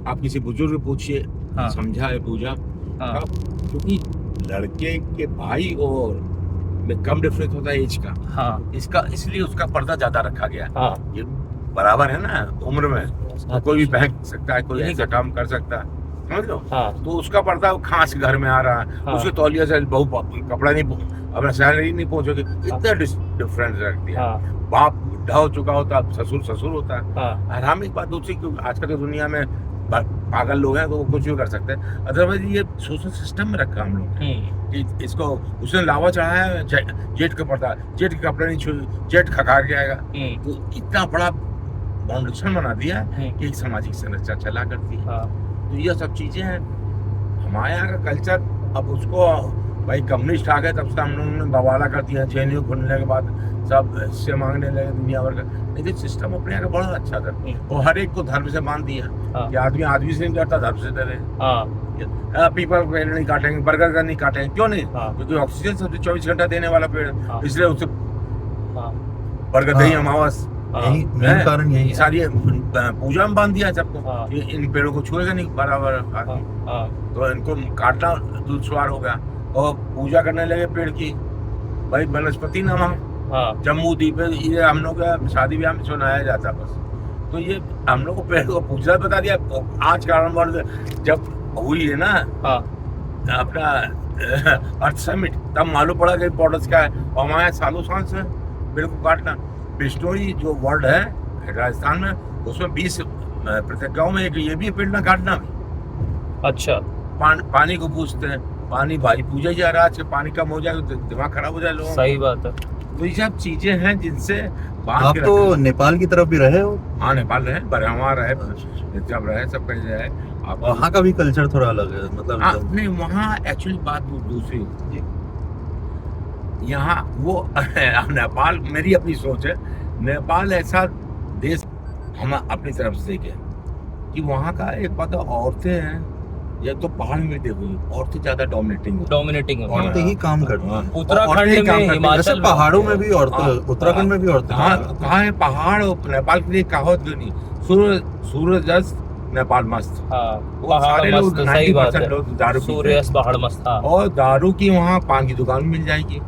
आप किसी बुजुर्ग पूछिए, समझा है पूजा, क्योंकि लड़के के भाई और में कम डिफरेंस होता है एज का, इसका इसलिए उसका पर्दा ज्यादा रखा गया। ये बराबर है ना उम्र में, तो कोई भी बहक सकता है, कोई ऐसा काम कर सकता है, समझ लो। तो उसका पर्दा खांस घर में आ रहा है, उसके तौलिया से बहु कपड़ा नहीं, अपना सैलरी नहीं पहुंचोगे, इतना डिफरेंस रख दिया। बाप बुढ़ा हो चुका होता, ससुर होता है। और हम एक बात दूसरी, क्योंकि आजकल की दुनिया में पागल लोग हैं तो वो कुछ भी कर सकते हैं, अदरवाइज ये सोशल सिस्टम में रखा हम लोग कि इसको उसने लावा चढ़ाया, जेठ का पर्दा, जेठ का कपड़ा नहीं छू, जेठ खखा के आएगा। तो इतना बड़ा फाउंडेशन बना दिया कि एक सामाजिक संरचना चला करती है। तो ये सब चीजें हैं हमारे यहाँ का कल्चर। अब उसको भाई कम्युनिस्ट आ गए, तब से हम लोगों ने बवाला कर दिया, जेएनयू खुलने के बाद सब हिस्से मांगने लगे दुनिया भर का। लेकिन सिस्टम अपने यहाँ का बड़ा अच्छा था, और हर एक को धर्म से मान दिया कि आदमी से नहीं डरता, धर्म से डरे। पीपल पेड़ नहीं काटेंगे, बर्गर का नहीं काटेंगे, क्यों नहीं? क्योंकि ऑक्सीजन सबसे 24 घंटा देने वाला पेड़, इसलिए उससे बर्गर दही अमावस, मेन कारण यही सारी पूजा में बांध दिया सबको, इन पेड़ों को छुएगा नहीं बराबर, तो इनको काटना दुश्वार हो गया। और पूजा करने लगे पेड़ की, भाई वनस्पति नमः, जम्मू द्वीप, ये हम लोग का शादी ब्याह में सुनाया जाता बस। तो ये हम लोग को पेड़ को पूजा बता दिया। आज कारण जब हुई है ना अपना अर्थ समिट, तब मालूम पड़ा कि इम्पोर्टेंस क्या है। और हमारे सालों साल से पेड़ को काटना, बिश्नोई जो वर्ड है राजस्थान में, उसमें 20 प्रतिज्ञाओं में एक ये भी पेड़ ना काटना भी। अच्छा। पानी को पूछते हैं, पानी भाई पूजा जा रहा है, आज पानी कम हो जाए तो दिमाग खराब हो जाए लोगों। सही बात है। तो ये सब चीजें हैं जिनसे आप तो नेपाल की तरफ भी रहे हो? हाँ, नेपाल रहे, बरहवा रहे, जब रहे, सब कहीं रहे। आप वहाँ का भी कल्चर थोड़ा अलग है मतलब? नहीं, वहाँ एक्चुअली बात दूसरी होती है। यहाँ वो नेपाल, मेरी अपनी सोच है, नेपाल ऐसा देश हम अपनी तरफ से देखें कि वहाँ का एक बात, औरतें हैं, ये तो पहाड़ में देखो, औरतें ज्यादा डोमिनेटिंग है, औरतें ही काम करती हैं। उत्तराखंड में, हिमाचल पहाड़ों में भी औरतें, उत्तराखंड में भी औरतें। कहाँ है पहाड़? नेपाल के लिए कहावत नहीं, सूरज अस्त नेपाल मस्त। सारे लोग, सही बात है, दारू सूर्य अस्त पहाड़ मस्त। और दारू की वहाँ पान की दुकान मिल जाएगी,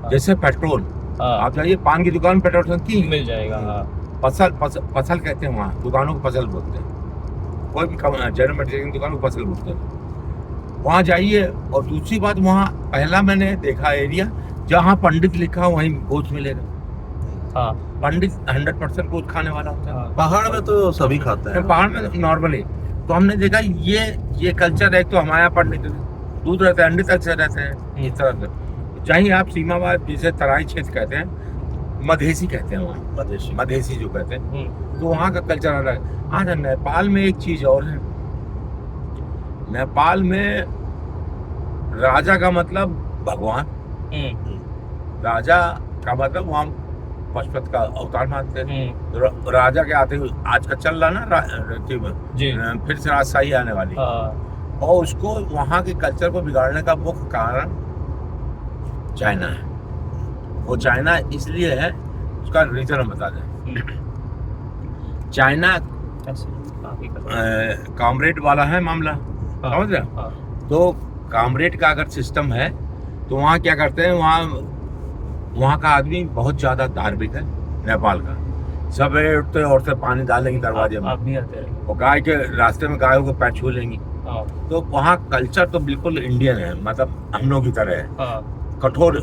जैसे पेट्रोल, आप जाइए पान की दुकान, पेट्रोल टंकी मिल जाएगा। पसल कहते हैं वहाँ, दुकानों को पसल बोलते हैं, कोई भी जनरल मटेरियल की दुकान को पसल बोलते हैं। वहाँ जाइए। और दूसरी बात, वहाँ पहला मैंने देखा एरिया जहाँ पंडित लिखा वहीं गोश्त मिलेगा। हाँ पंडित 100% गोश्त खाने वाला होता है। पहाड़ में तो सभी खाते हैं, पहाड़ में नॉर्मली। तो हमने देखा ये कल्चर है। तो हमारे यहाँ पंडित दूध रहते हैं, अंडे तक से रहते हैं इस तरह से। चाहे आप सीमावाद जिसे तराई क्षेत्र कहते हैं, मधेसी कहते हैं वहाँ, मधेसी जो कहते हैं, तो वहाँ का कल्चर अलग है। हाँ, नेपाल में एक चीज और है। नेपाल में राजा का मतलब भगवान, राजा का मतलब वहाँ पशुपति का अवतार मानते हैं। राजा के आते हुए आज का चल रहा ना फिर से राजशाही आने वाली। और उसको वहाँ के कल्चर को बिगाड़ने का मुख्य कारण चाइना है। वो चाइना इसलिए है, उसका रीजन हम बता दें। चाइना कॉमरेड वाला है मामला, समझ रहे? तो कॉमरेड का अगर सिस्टम है तो वहाँ क्या करते हैं, वहाँ का आदमी बहुत ज्यादा धार्मिक है। नेपाल का सवेरे उठते और से पानी डालेंगे दरवाजे में, और गाय के रास्ते में गायों को पैर छू लेंगी। तो वहाँ कल्चर तो बिल्कुल इंडियन है, मतलब हम लोग की तरह है। कठोर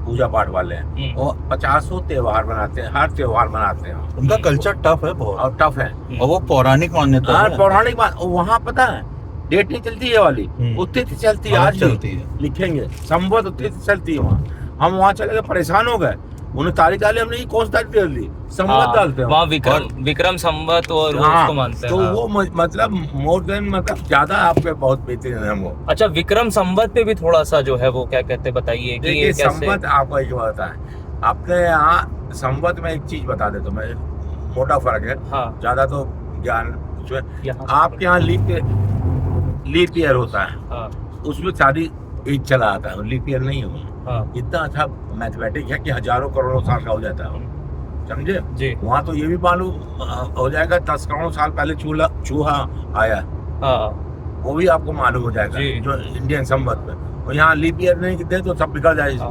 पूजा पाठ वाले हैं, और 50 त्योहार बनाते हैं, हर त्योहार मनाते हैं। उनका कल्चर टफ है बहुत, और टफ है, और वो पौराणिक मान्यता है। पौराणिक बात। वहाँ पता है डेट नहीं चलती है वाली, उतनी चलती है, आज चलती है, लिखेंगे संवत उतनी चलती है वहाँ। हम वहाँ चले गए, परेशान हो गए, उन्हें तारीख डाली, हमने कौन सी तारीख डाल दी, संवत डालते हैं वहाँ विक्रम संवत और उसको मानते हैं। तो वो मतलब मोर देन, मतलब ज्यादा आपके बहुत बेहतरीन है वो। अच्छा, विक्रम संवत पे भी थोड़ा सा जो है वो क्या कहते हैं, बताइए कि ये कैसे? संवत आपको एक बात है, अपने यहाँ संवत में एक चीज बता दे तो मैं, मोटा फर्क है, ज्यादा तो ज्ञान आपके यहाँ लीप ईयर होता है, उसमें सारी ईद चला आता है, लीप ईयर नहीं है। इतना अच्छा मैथमेटिक है कि हजारों करोड़ों साल का हो जाता है, समझे? वहाँ तो ये भी मालूम हो जाएगा 10 करोड़ साल पहले चूहा आया, वो भी आपको मालूम हो जाएगा जो इंडियन संवत में। और यहाँ लीप ईयर नहीं दे तो सब बिगड़ जाएगा।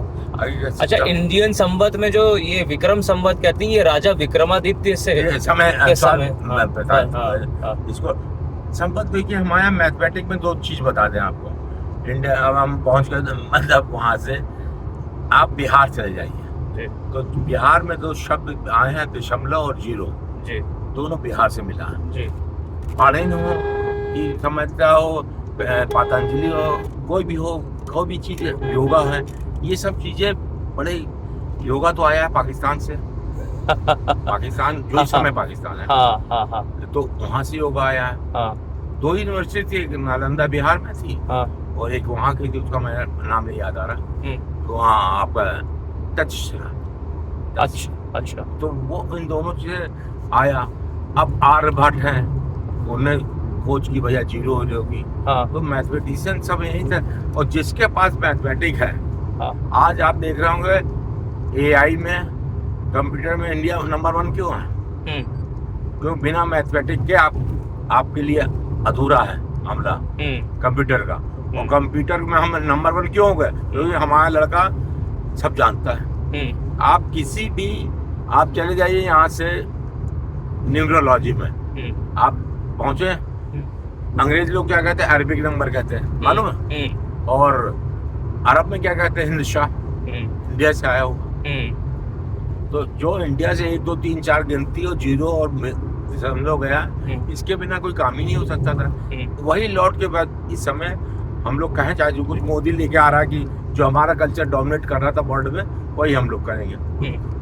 अच्छा, इंडियन संवत में जो ये विक्रम संवत कहते हैं, ये राजा विक्रमादित्य से समय इसको संवत। देखिए हमारे यहाँ मैथमेटिक में 2 चीज बता दें आपको। इंडिया, अब हम पहुँच गए, मतलब वहाँ से आप बिहार चले जाइए, तो बिहार में 2 शब्द आए हैं, दशमलव और 0, दोनों बिहार से मिला है। पढ़े न हो कि समझता हो, पतंजलि हो, कोई भी चीज, योगा है, ये सब चीजें बड़े। योगा तो आया है पाकिस्तान से, पाकिस्तान जो इस समय पाकिस्तान है, तो वहाँ से योगा आया है। 2 यूनिवर्सिटी थी, एक नालंदा बिहार में थी, और एक वहाँ की थी, उसका मेरा नाम नहीं याद आ रहा। तो वहाँ आपका तक्षशिला। अच्छा, तो वो इन दोनों से आया। अब आर्यभट्ट है, उन्होंने खोज की भैया 0 हो जाएगी। तो मैथमेटिशियन सब यही थे, और जिसके पास मैथमेटिक है, आज आप देख रहे होंगे एआई में, कंप्यूटर में इंडिया नंबर 1 क्यों है? क्यों? बिना मैथमेटिक के आपके लिए अधूरा है मामला कंप्यूटर का। और कंप्यूटर में हम नंबर 1 क्यों हो गए? क्योंकि हमारा लड़का सब जानता है। आप किसी भी, आप चले जाइए यहाँ से न्यूरोलॉजी में, आप पहुंचे, अंग्रेज लोग क्या कहते हैं? अरबिक नंबर कहते हैं, मालूम है? और अरब में क्या कहते हैं? हिंदुशाह, इंडिया से आया हुआ। तो जो इंडिया से 1 2 3 4 गिनती और 0 और दशमलव गया, इसके बिना कोई काम ही नहीं हो सकता था। वही लौट के बाद इस समय हम लोग कहें, चाहे जो कुछ मोदी लेके आ रहा है कि जो हमारा कल्चर डोमिनेट कर रहा था वर्ल्ड में, वही हम लोग करेंगे।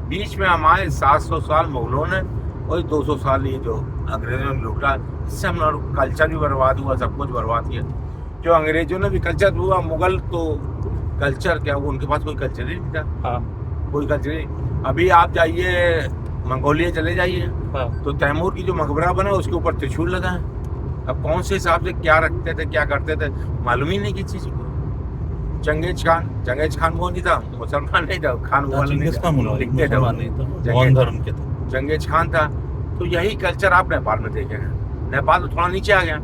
बीच में हमारे 700 साल मुगलों ने, वही 200 साल ये जो अंग्रेजों ने लूटा, इससे हम लोग कल्चर भी बर्बाद हुआ, सब कुछ बर्बाद किया। जो अंग्रेजों ने भी कल्चर हुआ, मुगल तो कल्चर क्या हुआ, उनके पास कोई कल्चर ही नहीं था। कोई कल्चर नहीं। अभी आप जाइए मंगोलिया चले जाइए, तो तैमूर की जो मकबरा बना उसके ऊपर त्रिशूल लगा है। अब कौन से हिसाब से क्या रखते थे, क्या करते थे, मालूम ही नहीं किसी चीज को। चंगेज खान वो नहीं था, मुसलमान नहीं था, खान चंगेज खान था। तो यही कल्चर आप नेपाल में देखे हैं। नेपाल तो थोड़ा नीचे आ गया,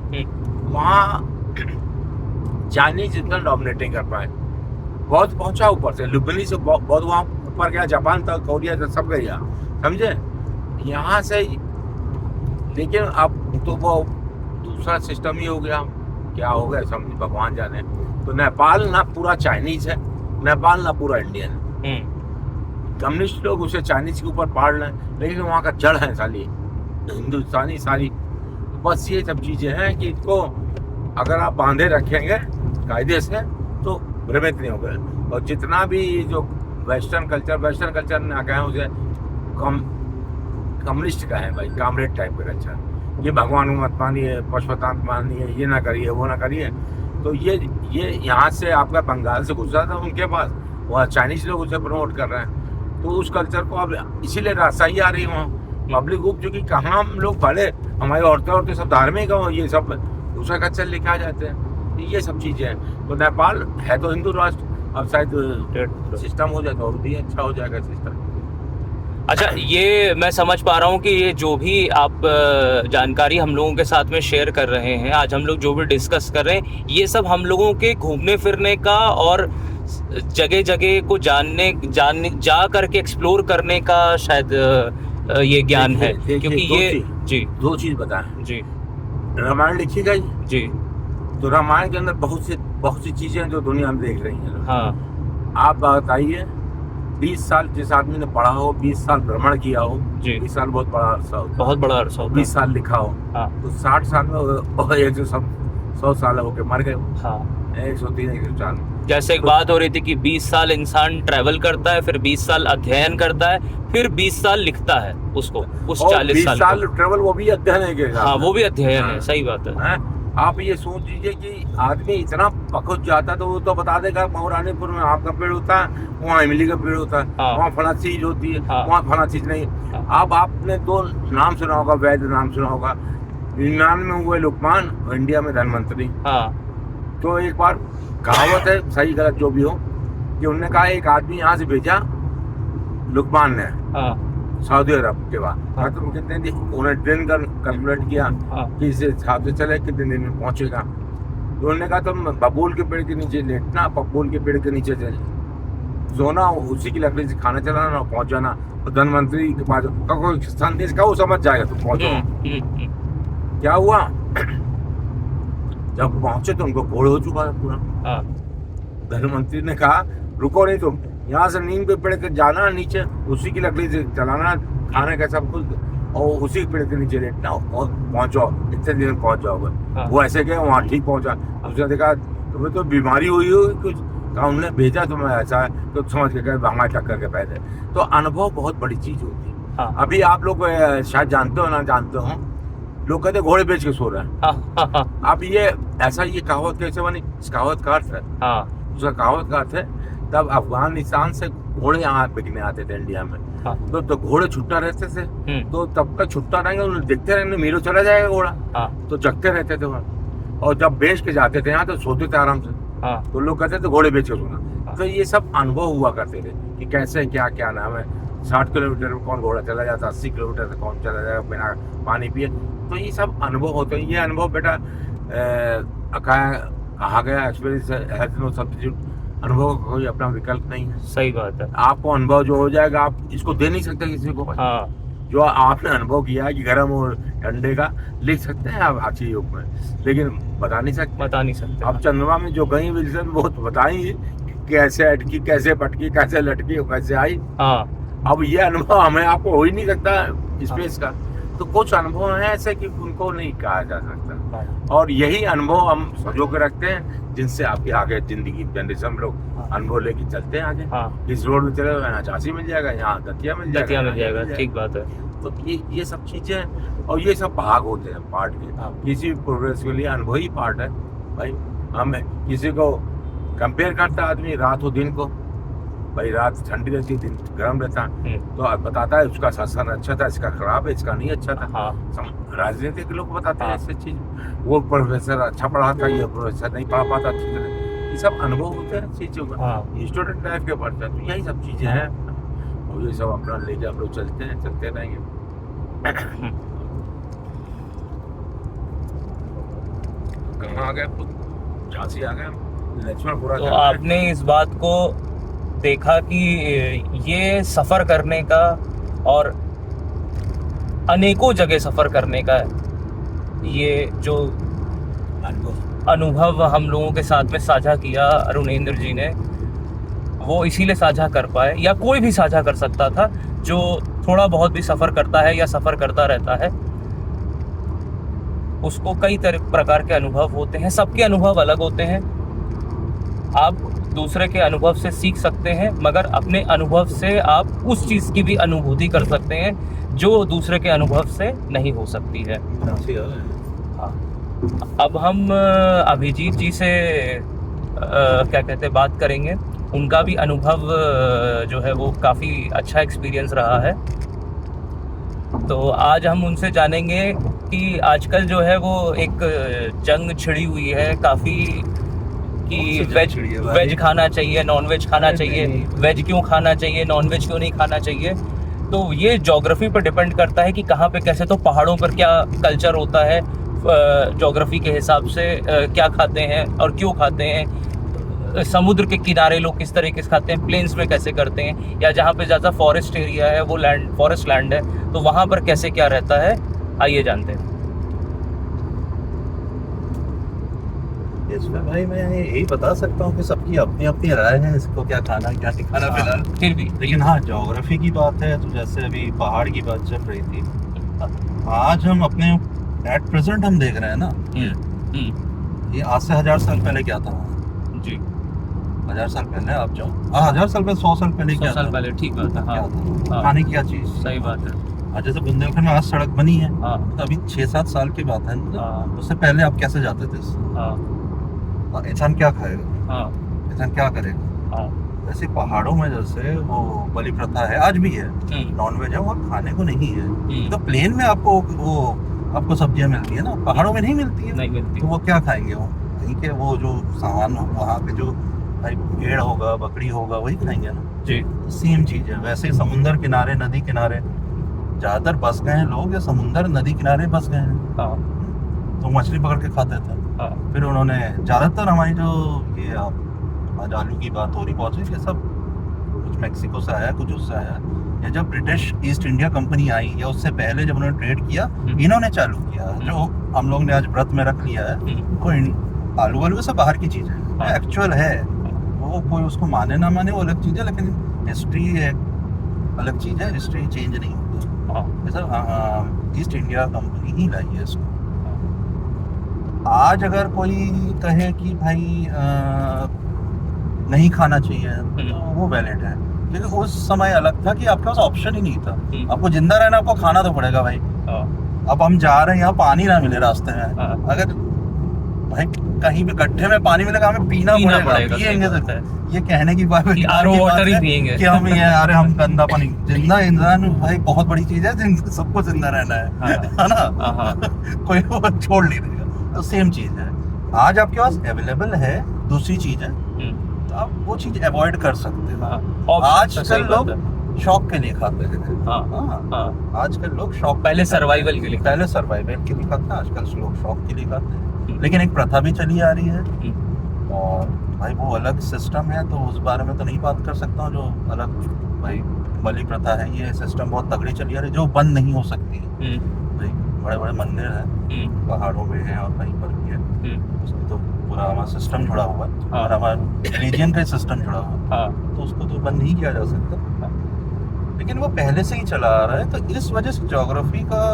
वहाँ चाइनीज इतना डोमिनेटिंग कर पाए, बहुत पहुंचा ऊपर से, लुबनी से बहुत वहाँ ऊपर गया, जापान तक, कोरिया तक सब गया, समझे? यहाँ से लेकिन अब तो वो दूसरा सिस्टम ही हो गया क्या हो गया सब भगवान जाने। तो नेपाल ना पूरा चाइनीज है, नेपाल ना पूरा इंडियन है। कम्युनिस्ट लोग उसे चाइनीज के ऊपर पाड़ लें, लेकिन वहाँ का जड़ है साली हिंदुस्तानी सारी। तो बस ये सब चीजें हैं कि इसको अगर आप बांधे रखेंगे कायदे से तो भ्रमित नहीं होगा। और जितना भी जो वेस्टर्न कल्चर ना कहें उसे कम्युनिस्ट का है भाई, कामरेड टाइप का कल्चर। ये भगवान को मत मानिए, पशुपतांत मानिए, ये ना करिए वो ना करिए। तो ये यहाँ से आपका बंगाल से गुजरा था उनके पास, वहाँ चाइनीज लोग उसे प्रमोट कर रहे हैं। तो उस कल्चर को अब इसीलिए रास्ताई आ रही वहाँ पब्लिक ग्रुप, जो कि कहाँ हम लोग भले हमारी औरतें सब धार्मिक हो, ये सब दूसरा कल्चर लेके आ जाते हैं। ये सब चीजें हैं। तो नेपाल है तो हिंदू राष्ट्र, अब शायद सिस्टम हो जाए तो और भी अच्छा हो जाएगा सिस्टम। अच्छा, ये मैं समझ पा रहा हूँ कि ये जो भी आप जानकारी हम लोगों के साथ में शेयर कर रहे हैं, आज हम लोग जो भी डिस्कस कर रहे हैं, ये सब हम लोगों के घूमने फिरने का और जगह जगह को जानने जा करके एक्सप्लोर करने का शायद ये ज्ञान है। क्योंकि ये जी दो चीज बताएं जी। रामायण लिखिएगा जी, तो रामायण के अंदर बहुत सी चीजें हैं जो दुनिया में देख रही हैं। हाँ, आप बताइए 20 साल जिस आदमी ने पढ़ा हो, 20 साल भ्रमण किया हो, 20 साल बहुत बड़ा अरसा होता है, बहुत बड़ा अरसा होता है। 20 साल लिखा हो, हाँ, तो 60 साल में 100 साल होके मर गए। हाँ, 103 104 जैसे एक बात हो रही थी कि 20 साल इंसान ट्रैवल करता है, फिर 20 साल अध्ययन करता है, फिर 20 साल लिखता है उसको, उस 40 साल ट्रैवल वो भी अध्ययन है। हाँ, वो भी अध्ययन है, सही बात है। आप ये सोच लीजिए कि आदमी इतना पकुच जाता तो वो तो बता देगा पौराणिकपुर में आम का पेड़ होता है, वहाँ इमली का पेड़ होता है, हाँ, वहाँ फला चीज होती है, हाँ, वहाँ फला चीज नहीं। हाँ, अब आपने 2 नाम सुना होगा, वैद्य नाम सुना होगा, यूनान में हुए लुकमान और इंडिया में धनवंतरी। हाँ, तो एक बार कहावत है, सही गलत जो भी हो, कि उन्होंने कहा एक आदमी यहाँ से भेजा लुकमान ने, हाँ, सऊदी अरब के बाद, हाँ, तो कितने दिन उन्हें ट्रेन कर कैलकुलेट किया कि इस हिसाब से चले कितने दिन में पहुंचेगा। तो उन्होंने कहा तुम बबूल के पेड़ के नीचे लेटना, बबूल के पेड़ के नीचे सोना, उसी की लकड़ी से खाना चलाना और पहुंच जाना। तो धनवंतरी के पास कोई संदेश का वो समझ जाएगा तुम पहुंचो। क्या हुआ, जब पहुंचे तो उनको घोड़ हो चुका है पूरा। धनवंतरी ने कहा रुको नहीं, तुम यहाँ से नीम पे पेड़ के जाना नीचे, उसी की लकड़ी से चलाना, खाने का सब कुछ, और उसी पेड़ के नीचे लेटना और पहुंचो, इतने दिन में पहुंच जाओगे। वो ऐसे गए, वहाँ ठीक पहुंचा। उसने देखा तुम्हें तो बीमारी हुई हो कुछ, कहा उन्होंने भेजा तुम्हें ऐसा है, तो समझ के गए हमारे टक्कर के पैदे। तो अनुभव बहुत बड़ी चीज होती है। अभी आप लोग शायद जानते हो ना जानते हो, लोग कहते घोड़े बेच के सो रहे हैं। अब ये ऐसा, ये कहावत कैसे बनी? इस कहावत का अर्थ है, उसका कहावत का अर्थ है तब अफगानिस्तान से घोड़े यहाँ बिकने आते थे इंडिया में। तो घोड़े छुट्टा रहते थे, तो तब तक छुट्टा रहेंगे, उन्हें देखते रहेंगे मीलों चला जाएगा घोड़ा, तो जगते रहते थे वहाँ। और जब बेच के जाते थे यहाँ तो सोते थे आराम से। तो लोग कहते थे घोड़े बेच के सोना। तो ये सब अनुभव हुआ करते थे कि कैसे क्या नाम है, 60 किलोमीटर में कौन घोड़ा चला जाता, 80 किलोमीटर से कौन चला जाएगा बिना पानी पिए। तो ये सब अनुभव होते हैं। ये अनुभव बेटा कहा गया एक्सपीरियंस हैज नो सब्स्टिट्यूट, अनुभव का कोई अपना विकल्प नहीं है। सही बात है। आपको अनुभव जो हो जाएगा आप इसको दे नहीं सकते किसी को। जो आपने अनुभव किया है कि गर्म और ठंडे का, लिख सकते हैं आप अच्छे योग में, लेकिन बता नहीं सकते। अब चंद्रमा में जो गई विल्सन वो तो बताएंगे कैसे अटकी, कैसे पटकी, कैसे लटकी, कैसे आई। अब ये अनुभव हमें आपको हो ही नहीं सकता स्पेस का। तो कुछ अनुभव है ऐसे कि उनको नहीं कहा जा सकता, और यही अनुभव हम सजो के रखते हैं जिनसे आपकी आगे जिंदगी जनरेशन लोग अनुभव लेके चलते हैं आगे। इस रोड में चले यहाँ झांसी मिल जाएगा, यहाँ दतिया मिल जाएगा। ठीक बात है। तो ये सब चीजें और ये सब भाग होते हैं पार्ट के। किसी भी प्रोग्रेस के लिए अनुभव ही पार्ट है भाई। हम किसी को कंपेयर करता आदमी रात हो दिन को, भाई रात ठंडी रहती है दिन गर्म रहता है, तो बताता है उसका शासन अच्छा था, इसका खराब है, इसका नहीं अच्छा था। राजनीतिक लोग बताते हैं ऐसे चीज, वो प्रोफेसर अच्छा पढ़ाता, ये प्रोफेसर नहीं पढ़ा पाता अच्छी तरह। ये सब अनुभव होते हैं चीजों का, स्टूडेंट लाइफ के पढ़ते हैं। तो यही सब चीजें हैं, और ये सब अपना लेके हम लोग चलते रहेंगे। कहाँ आ गए? झांसी आ गए, लक्ष्मणपुरा। तो आपने इस बात को देखा कि ये सफर करने का और अनेकों जगह सफर करने का ये जो अनुभव हम लोगों के साथ में साझा किया अरुणेंद्र जी ने, वो इसीलिए साझा कर पाए, या कोई भी साझा कर सकता था जो थोड़ा बहुत भी सफ़र करता है या सफ़र करता रहता है। उसको कई प्रकार के अनुभव होते हैं, सबके अनुभव अलग होते हैं। आप दूसरे के अनुभव से सीख सकते हैं, मगर अपने अनुभव से आप उस चीज़ की भी अनुभूति कर सकते हैं जो दूसरे के अनुभव से नहीं हो सकती है। हाँ, अब हम अभिजीत जी से क्या कहते हैं बात करेंगे। उनका भी अनुभव जो है वो काफ़ी अच्छा एक्सपीरियंस रहा है। तो आज हम उनसे जानेंगे कि आजकल जो है वो एक जंग छिड़ी हुई है काफ़ी कि वेज खाना चाहिए, नॉन वेज खाना चाहिए, वेज क्यों खाना चाहिए, नॉन वेज क्यों नहीं खाना चाहिए। तो ये ज्योग्राफी पर डिपेंड करता है कि कहाँ पे कैसे, तो पहाड़ों पर क्या कल्चर होता है, ज्योग्राफी के हिसाब से क्या खाते हैं और क्यों खाते हैं, समुद्र के किनारे लोग किस तरीके से खाते हैं, प्लेन्स में कैसे करते हैं, या जहाँ पे ज़्यादा फॉरेस्ट एरिया है वो फॉरेस्ट लैंड है तो वहाँ पर कैसे क्या रहता है, आइए जानते हैं। इसमें भाई मैं यही बता सकता हूँ कि सबकी अपनी अपनी राय है, इसको क्या खाना क्या नहीं खाना फिलहाल। फिर भी लेकिन हाँ, ज्योग्राफी की बात है तो जैसे अभी पहाड़ की बात चल रही थी, आज हम अपने एट प्रेजेंट हम देख रहे हैं ना, ये आज से 1000 साल पहले क्या था वहाँ जी। 1000 साल पहले आप जाओ, 1000 साल पहले 100 साल पहले क्या 100 साल था, पहले, ठीक बात है। क्या था हाँ, खाने की क्या चीज़, सही बात है। आज जैसे बुंदेलखंड में आज सड़क बनी है, हाँ, तो अभी 6-7 साल की बात है, हाँ, उससे पहले आप कैसे जाते थे, हाँ, इंसान क्या खाएगा, हाँ, इंसान क्या करेगा। हाँ, वैसे पहाड़ों में जैसे वो बलि प्रथा है, आज भी है, नॉन वेज है, वो खाने को नहीं है। तो प्लेन में आपको सब्जियां मिलती है ना, पहाड़ों में नहीं मिलती है, नहीं मिलती। तो वो क्या खाएंगे, वो वहीं के वो जो सामान हो वहाँ पे जो भाई भेड़ होगा, बकरी होगा, वही खाएंगे ना जी। सेम चीज़ है। वैसे ही समुंदर किनारे, नदी किनारे ज़्यादातर बस गए हैं लोग, या समुंदर नदी किनारे बस गए हैं, हाँ, तो मछली पकड़ के खाते थे। हाँ, फिर उन्होंने ज़्यादातर हमारी जो ये आज आलू की बात हो रही बहुत सी, ये सब कुछ मैक्सिको से आया, कुछ उससे आया। या जब ब्रिटिश ईस्ट इंडिया कंपनी आई या उससे पहले जब उन्होंने ट्रेड किया, इन्होंने चालू किया जो हम लोग ने आज व्रत में रख लिया है, वो आलू वालू सब बाहर की चीज़ है, एक्चुअल है। वो कोई उसको माने ना माने वो अलग चीज़ है, लेकिन हिस्ट्री एक अलग चीज़ है, हिस्ट्री चेंज नहीं होती। ऐसा ईस्ट इंडिया कंपनी ही लाई है इसको। आज अगर कोई कहे कि भाई नहीं खाना चाहिए तो वो वैलिड है, क्योंकि उस समय अलग था कि आपके पास ऑप्शन ही नहीं था, आपको जिंदा रहना, आपको खाना तो पड़ेगा भाई। अब हम जा रहे हैं, यहाँ पानी ना मिले रास्ते में, अगर भाई कहीं भी गड्ढे में पानी मिलेगा, हमें पीना पड़ेगा, पिएंगे तो ये कहने की बात है आरओ वाटर ही पिएंगे कि हम ये अरे हम गंदा पानी, जिंदा इंसान भाई बहुत बड़ी चीज है, सबको जिंदा रहना है ना, कोई वो छोड़ नहीं देगा। तो सेम चीज है, आज आपके पास अवेलेबल है, दूसरी चीज है, तो आप वो चीज अवॉइड कर सकते हो। आजकल लोग शौक के लिए खाते हैं, आजकल लोग शौक, पहले सर्वाइवल के लिए खाते हैं, आजकल लोग शौक के लिए खाते हैं। लेकिन एक प्रथा भी चली आ रही है, और भाई वो अलग सिस्टम है, तो उस बारे में तो नहीं बात कर सकता हूँ। जो अलग भाई बलि प्रथा है, ये सिस्टम बहुत तगड़ी चली आ रही है, जो बंद नहीं हो सकती है। भाई बड़े बड़े मंदिर हैं, पहाड़ों में हैं और कहीं पर भी है, उसमें तो पूरा हमारा सिस्टम जुड़ा हुआ है, और हमारा रिलीजन का सिस्टम जुड़ा हुआ है, तो उसको तो बंद नहीं किया जा सकता। लेकिन वो पहले से ही चला आ रहा है, तो इस वजह से ज्योग्राफी का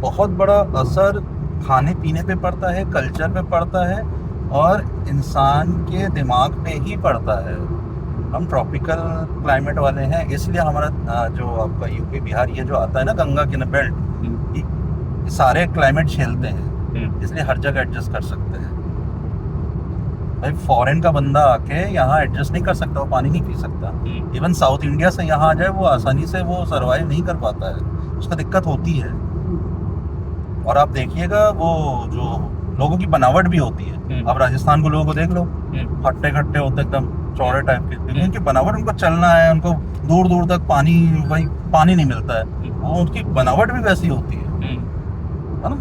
बहुत बड़ा असर खाने पीने पे पड़ता है, कल्चर पे पड़ता है, और इंसान के दिमाग पे ही पड़ता है। हम ट्रॉपिकल क्लाइमेट वाले हैं, इसलिए हमारा जो आपका यूपी बिहार ये जो आता है ना, गंगा की बेल्ट, ये सारे क्लाइमेट झेलते हैं, इसलिए हर जगह एडजस्ट कर सकते हैं। भाई फॉरेन का बंदा आके यहाँ एडजस्ट नहीं कर सकता, वो पानी नहीं पी सकता। इवन साउथ इंडिया से यहाँ आ जाए, वो आसानी से वो सर्वाइव नहीं कर पाता है, उसका दिक्कत होती है। और आप देखिएगा वो जो लोगों की बनावट भी होती है, अब राजस्थान को लोगों को देख लो, खट्टे खट्टे होते एकदम चौड़े टाइप के, क्योंकि उनकी बनावट, उनको चलना है, उनको दूर दूर तक पानी नहीं मिलता है, वो उनकी बनावट भी वैसी होती है ना।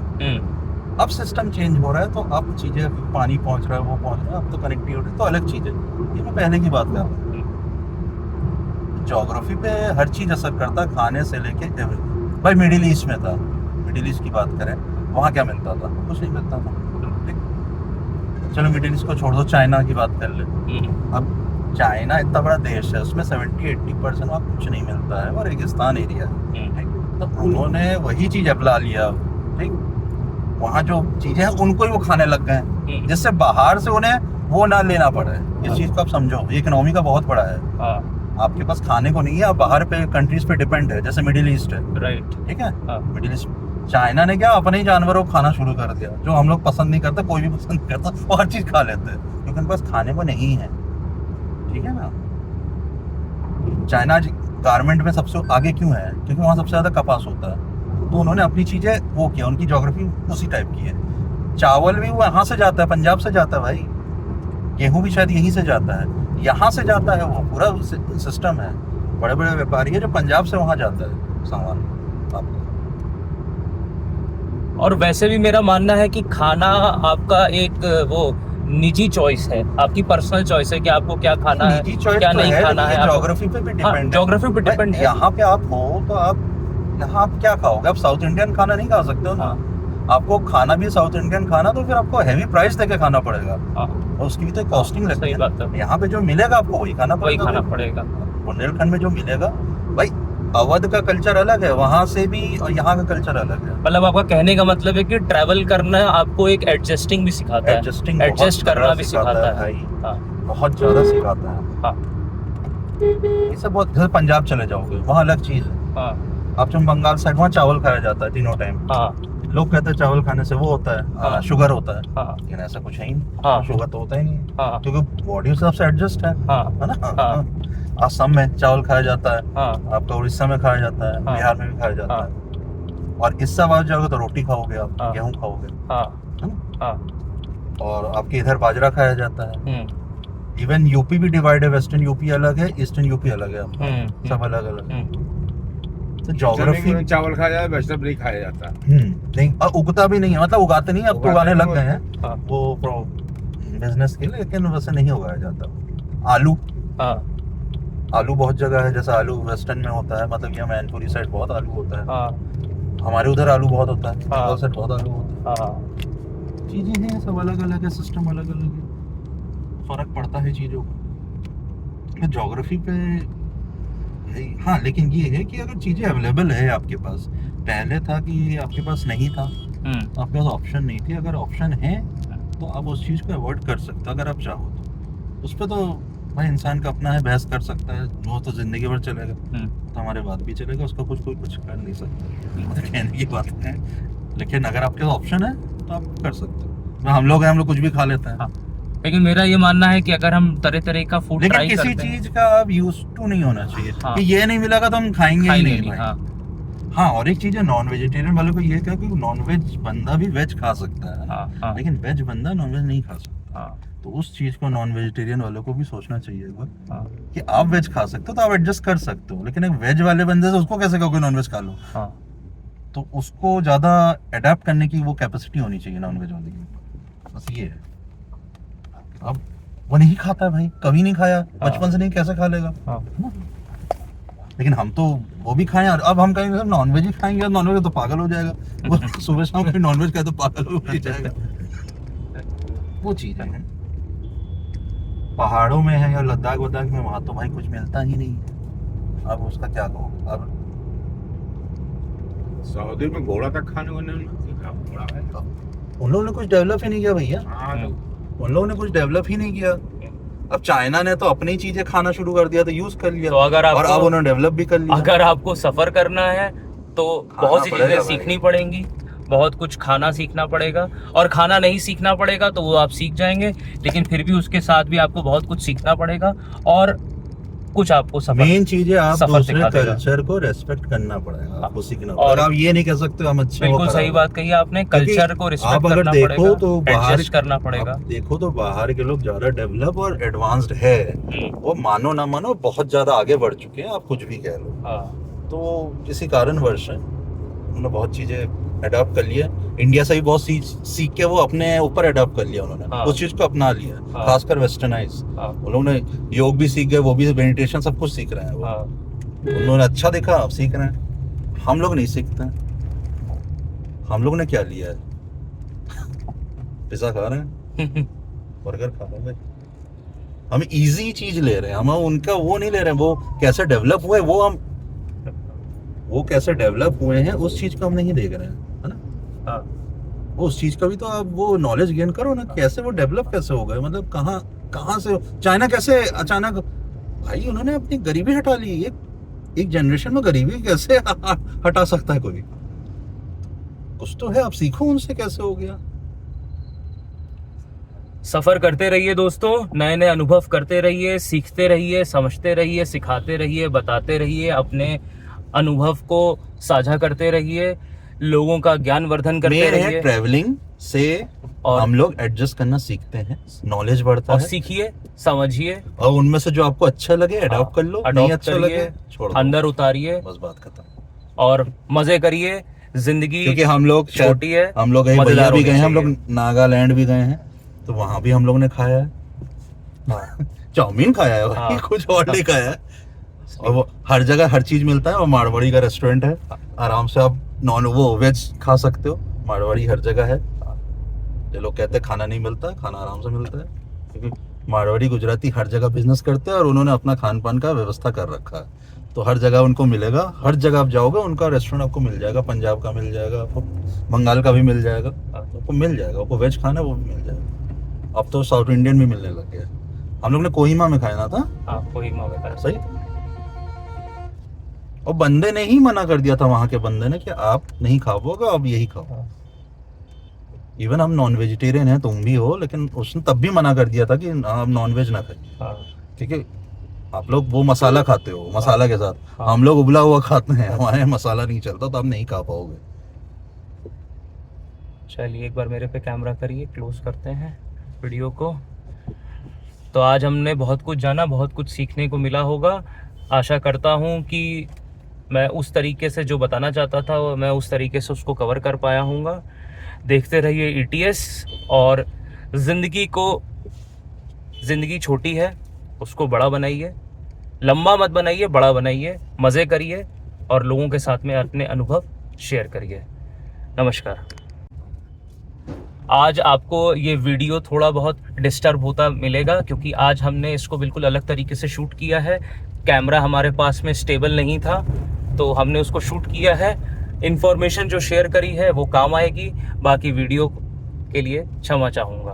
अब सिस्टम चेंज हो रहा है, तो अब चीजें, पानी पहुंच रहा है, वो पहुंच रहा है, अब तो कनेक्टिविटी तो अलग चीज है। ये मैं पहले की बात कर रहा हूँ। ज्योग्राफी पे हर चीज असर करता है, खाने से लेके। भाई मिडिल ईस्ट में था, मिडिल ईस्ट की बात करें, वहाँ क्या मिलता था, कुछ नहीं मिलता था। चलो मिडिल ईस्ट को छोड़ दो, चाइना की बात कर ले। अब चाइना इतना बड़ा देश है, उसमें 70-80% वहाँ कुछ नहीं मिलता है और रेगिस्तान एरिया है, तो उन्होंने वही चीज अपना लिया, ठीक। वहाँ जो चीजें हैं उनको ही वो खाने लग गए, जिससे बाहर से उन्हें वो ना लेना पड़े। इस चीज को आप समझो, इकोनॉमी का बहुत बड़ा है। आपके पास खाने को नहीं है, आप बाहर पे कंट्रीज पे डिपेंड है, जैसे मिडिल ईस्ट है, राइट, ठीक है। मिडिल ईस्ट, चाइना ने क्या अपने ही जानवरों को खाना शुरू कर दिया, जो हम लोग पसंद नहीं करते, कोई भी पसंद नहीं करता, वो हर चीज खा लेते हैं क्योंकि उनके पास खाने को नहीं है, ठीक है ना। चाइना गारमेंट में सबसे आगे क्यों है? क्योंकि वहाँ सबसे ज्यादा कपास होता है, तो उन्होंने अपनी चीजें वो किया, उनकी ज्योग्राफी उसी टाइप की है। चावल भी वो यहाँ से जाता है, पंजाब से जाता है भाई, गेहूं भी शायद यहीं से जाता है, यहाँ से जाता है, वो पूरा सिस्टम है। बड़े बड़े व्यापारी है जो पंजाब से वहाँ जाता है सामान आपका। और वैसे भी मेरा मानना है कि खाना आपका एक वो निजी चॉइस है, आपकी पर्सनल चॉइस है कि आपको क्या खाना है, क्या नहीं खाना है। ज्योग्राफी पे भी डिपेंड है, ज्योग्राफी पे डिपेंड है। यहाँ पे आप हो तो आप यहाँ आप क्या खाओगे? आप साउथ इंडियन खाना नहीं खा सकते हो ना। आपको खाना भी साउथ इंडियन खाना, तो फिर आपको हैवी प्राइस देके खाना पड़ेगा और उसकी भी तो कॉस्टिंग लगती है। यहाँ पे जो मिलेगा आपको वही खाना पड़ेगा। बुंदेलखंड में जो मिलेगा भाई, अवध का कल्चर अलग है वहाँ से भी, और यहाँ का कल्चर अलग है। मतलब आपका कहने का मतलब है कि ट्रैवल करना आपको एक एडजस्टिंग भी सिखाता है, एडजस्ट करना भी सिखाता है भाई, बहुत ज्यादा सिखाता है। ये सब बहुत, जैसे पंजाब चले जाओगे वहाँ अलग चीज है। आप जब बंगाल साइड, वहाँ चावल खाया जाता है तीनों टाइम। लोग कहते हैं चावल खाने से वो होता है, शुगर होता है, लेकिन ऐसा कुछ है ही नहीं। शुगर तो होता ही नहीं, क्योंकि बॉडी उस हिसाब से एडजस्ट है ना। असम में चावल खाया जाता है, आपका उड़ीसा में खाया जाता है, बिहार में भी खाया जाता है। और इससे आवाज जाओगे तो रोटी खाओगे, आप गेहूं खाओगे, और आपके इधर बाजरा खाया जाता है। इवन यूपी भी डिवाइड है, वेस्टर्न यूपी अलग है, ईस्टर्न यूपी अलग है, सब अलग अलग है। तो ज्योग्राफी में चावल खाया जाता है, वेजिटेबल नहीं खाया जाता। नहीं, और उगता भी नहीं है, मतलब उगाते नहीं, अब तो उगाने लग गए हैं वो बिजनेस के लिए, लेकिन वैसे नहीं उगाया जाता। आलू बहुत जगह है, जैसे आलू वेस्टर्न में होता है, मतलब यहाँ मैनपुरी साइड बहुत आलू होता है, हमारे उधर आलू बहुत होता है, बंगाल साइड बहुत आलू होता है। चीजें हैं सब अलग अलग है, सिस्टम अलग अलग है, फर्क पड़ता है चीजों को ज्योग्राफी पे। हाँ, लेकिन ये है कि अगर चीजें अवेलेबल है आपके पास, पहले था कि आपके पास नहीं था, आपके पास ऑप्शन नहीं थी, अगर ऑप्शन है तो आप उस चीज को अवॉइड कर सकते हो अगर आप चाहो तो। उस पर तो भाई इंसान का अपना है, बहस कर सकता है, वो तो जिंदगी भर चलेगा, तो हमारे बाद भी चलेगा, उसका कोई कुछ कर नहीं सकता, कहने की बात है। लेकिन अगर आपके पास ऑप्शन है तो आप कर सकते हो। हम लोग कुछ भी खा लेते हैं। लेकिन मेरा ये मानना है कि अगर हम तरह तरह का फूड ट्राई करते हैं, लेकिन किसी चीज का आप यूज टू नहीं होना चाहिए कि ये नहीं मिलेगा तो हम खाएंगे ही नहीं। हाँ, और एक चीज है नॉन वेजिटेरियन वालों को ये क्या कि नॉन वेज बंदा भी वेज खा सकता है, लेकिन वेज बंदा नॉन वेज नहीं खा सकता। तो उस चीज को नॉन वेजिटेरियन वालों को भी सोचना चाहिए एक बार कि आप वेज खा सकते हो तो आप एडजस्ट कर सकते हो, लेकिन एक वेज वाले बंदे से उसको कैसे कहोगे नॉन वेज खा लो। तो उसको ज्यादा अडेप्ट करने की वो कैपेसिटी होनी चाहिए नॉन वेज वाले की, बस ये है। अब वो नहीं खाता है भाई, कभी नहीं खाया, बचपन से नहीं, कैसे खा लेगा। लेकिन हम तो वो भी खाएं, और अब हम कहेंगे नॉन वेज ही खाएंगे, नॉन वेज तो पागल हो जाएगा, वो सुबह शाम कहीं नॉन वेज खाए तो पागल हो ही जाएगा। वो चीजें हैं पहाड़ों में है या लद्दाख वद्दाख में, वहां तो भाई कुछ मिलता ही नहीं है, अब उसका क्या कहोगे। अब सऊदी में घोड़ा तक खाने को नहीं, उन लोगों ने कुछ डेवलप ही नहीं किया भैया, उन लोगों ने कुछ डेवलप ही नहीं किया। अब चाइना ने तो अपनी चीजें खाना शुरू कर दिया, तो यूज कर लिया, तो अगर और अब उन्होंने डेवलप भी कर लिया। अगर आपको सफर करना है तो बहुत सी चीजें सीखनी पड़ेंगी, बहुत कुछ खाना सीखना पड़ेगा, और खाना नहीं सीखना पड़ेगा तो वो आप सीख जाएंगे, लेकिन फिर भी उसके साथ भी आपको बहुत कुछ सीखना पड़ेगा, और कुछ आपको मेन चीज है आप दूसरे कल्चर को रेस्पेक्ट करना पड़ेगा, आपको सीखना पड़ेगा। और आप ये नहीं कह सकते हम अच्छे, बिल्कुल सही बात कही आपने, कल्चर को रिस्पेक्ट करना पड़ेगा, देखो तो बाहर करना पड़ेगा। देखो तो बाहर के लोग ज्यादा डेवलप और एडवांस्ड है, वो मानो ना मानो बहुत ज्यादा आगे बढ़ चुके हैं, आप कुछ भी कह लो। तो किसी कारणवश उन्होंने बहुत चीजें अडॉप्ट कर लिया, इंडिया से भी बहुत सीख के वो अपने ऊपर अडॉप्ट कर लिया उन्होंने, उस चीज को अपना लिया, खासकर वेस्टर्नाइज। वो लोग ने योग भी सीख गए, वो भी मेडिटेशन सब कुछ सीख रहे हैं, वो उन्होंने अच्छा देखा, अब सीख रहे हैं। हम लोग नहीं सीखते, हम लोग ने क्या लिया है, पिज्जा खा रहे हैं, बर्गर खा रहे हैं। हम इजी चीज ले रहे हैं, हम उनका वो नहीं ले रहे हैं, वो कैसे डेवलप हुए, वो कैसे डेवलप हुए हैं उस चीज को हम नहीं देख रहे हैं, है ना। हाँ। उस चीज का भी तो आप वो नॉलेज गेन करो ना, कैसे वो डेवलप कैसे हो गए, मतलब कहाँ से चाइना कैसे अचानक, भाई उन्होंने अपनी गरीबी हटा ली। एक जनरेशन में गरीबी कैसे हटा सकता है कोई, कुछ तो है, आप सीखो उनसे कैसे हो गया। सफर करते रहिए दोस्तों, नए नए अनुभव करते रहिए, सीखते रहिए, समझते रहिए, सिखाते रहिए, बताते रहिए, अपने अनुभव को साझा करते रहिए, लोगों का ज्ञान वर्धन करते रहिए। ट्रैवलिंग से और हम लोग एडजस्ट करना सीखते हैं, नॉलेज बढ़ता और है। सीखिए, समझिए, और उनमें से जो आपको अच्छा लगे अडॉप्ट कर लो, नहीं अच्छा लगे छोड़ दो, अंदर उतारिए, बस बात खत्म। और मजे करिए। जिंदगी क्योंकि हम लोग छोटी है, हम लोग भैया भी गए हैं, हम लोग नागालैंड भी गए हैं, तो वहां भी हम लोग ने खाया है, चाउमीन खाया है भाई, कुछ और नहीं खाया है। और वो हर जगह हर चीज मिलता है, और मारवाड़ी का रेस्टोरेंट है, आराम से आप वो वेज खा सकते हो, मारवाड़ी हर जगह है। जो लोग कहते हैं खाना नहीं मिलता, खाना आराम से मिलता है, क्योंकि मारवाड़ी गुजराती हर जगह बिजनेस करते हैं और उन्होंने अपना खान पान का व्यवस्था कर रखा है, तो हर जगह उनको मिलेगा, हर जगह आप जाओगे उनका रेस्टोरेंट आपको मिल जाएगा, पंजाब का मिल जाएगा आपको, बंगाल का भी मिल जाएगा, आपको मिल जाएगा, आपको वेज खाना है वो भी मिल जाएगा। अब तो साउथ इंडियन भी मिलने लग गया। हम लोग ने कोहिमा में खाया ना था, कोहिमा में सही, और बंदे ने ही मना कर दिया था, वहां के बंदे ने, कि आप नहीं खा पाओगे, आप यही खाओ। इवन हम नॉन वेजिटेरियन हैं, तुम भी हो, लेकिन उसने तब भी मना कर दिया था कि आप नॉन वेज ना खाइए, क्योंकि आप लोग वो मसाला खाते हो, मसाला के साथ, हम लोग उबला हुआ खाते हैं, हमारे यहाँ मसाला नहीं चलता, तो आप नहीं खा पाओगे। चलिए एक बार मेरे पे कैमरा करिए, क्लोज करते हैं वीडियो को। तो आज हमने बहुत कुछ जाना, बहुत कुछ सीखने को मिला होगा। आशा करता हूँ कि मैं उस तरीके से जो बताना चाहता था मैं उस तरीके से उसको कवर कर पाया हूँगा। देखते रहिए ETS, और ज़िंदगी छोटी है, उसको बड़ा बनाइए, लंबा मत बनाइए, बड़ा बनाइए, मज़े करिए, और लोगों के साथ में अपने अनुभव शेयर करिए। नमस्कार। आज आपको ये वीडियो थोड़ा बहुत डिस्टर्ब होता मिलेगा, क्योंकि आज हमने इसको बिल्कुल अलग तरीके से शूट किया है। कैमरा हमारे पास में स्टेबल नहीं था, तो हमने उसको शूट किया है। इन्फॉर्मेशन जो शेयर करी है वो काम आएगी, बाकी वीडियो के लिए क्षमा चाहूँगा।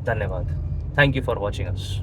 धन्यवाद। Thank you for watching us.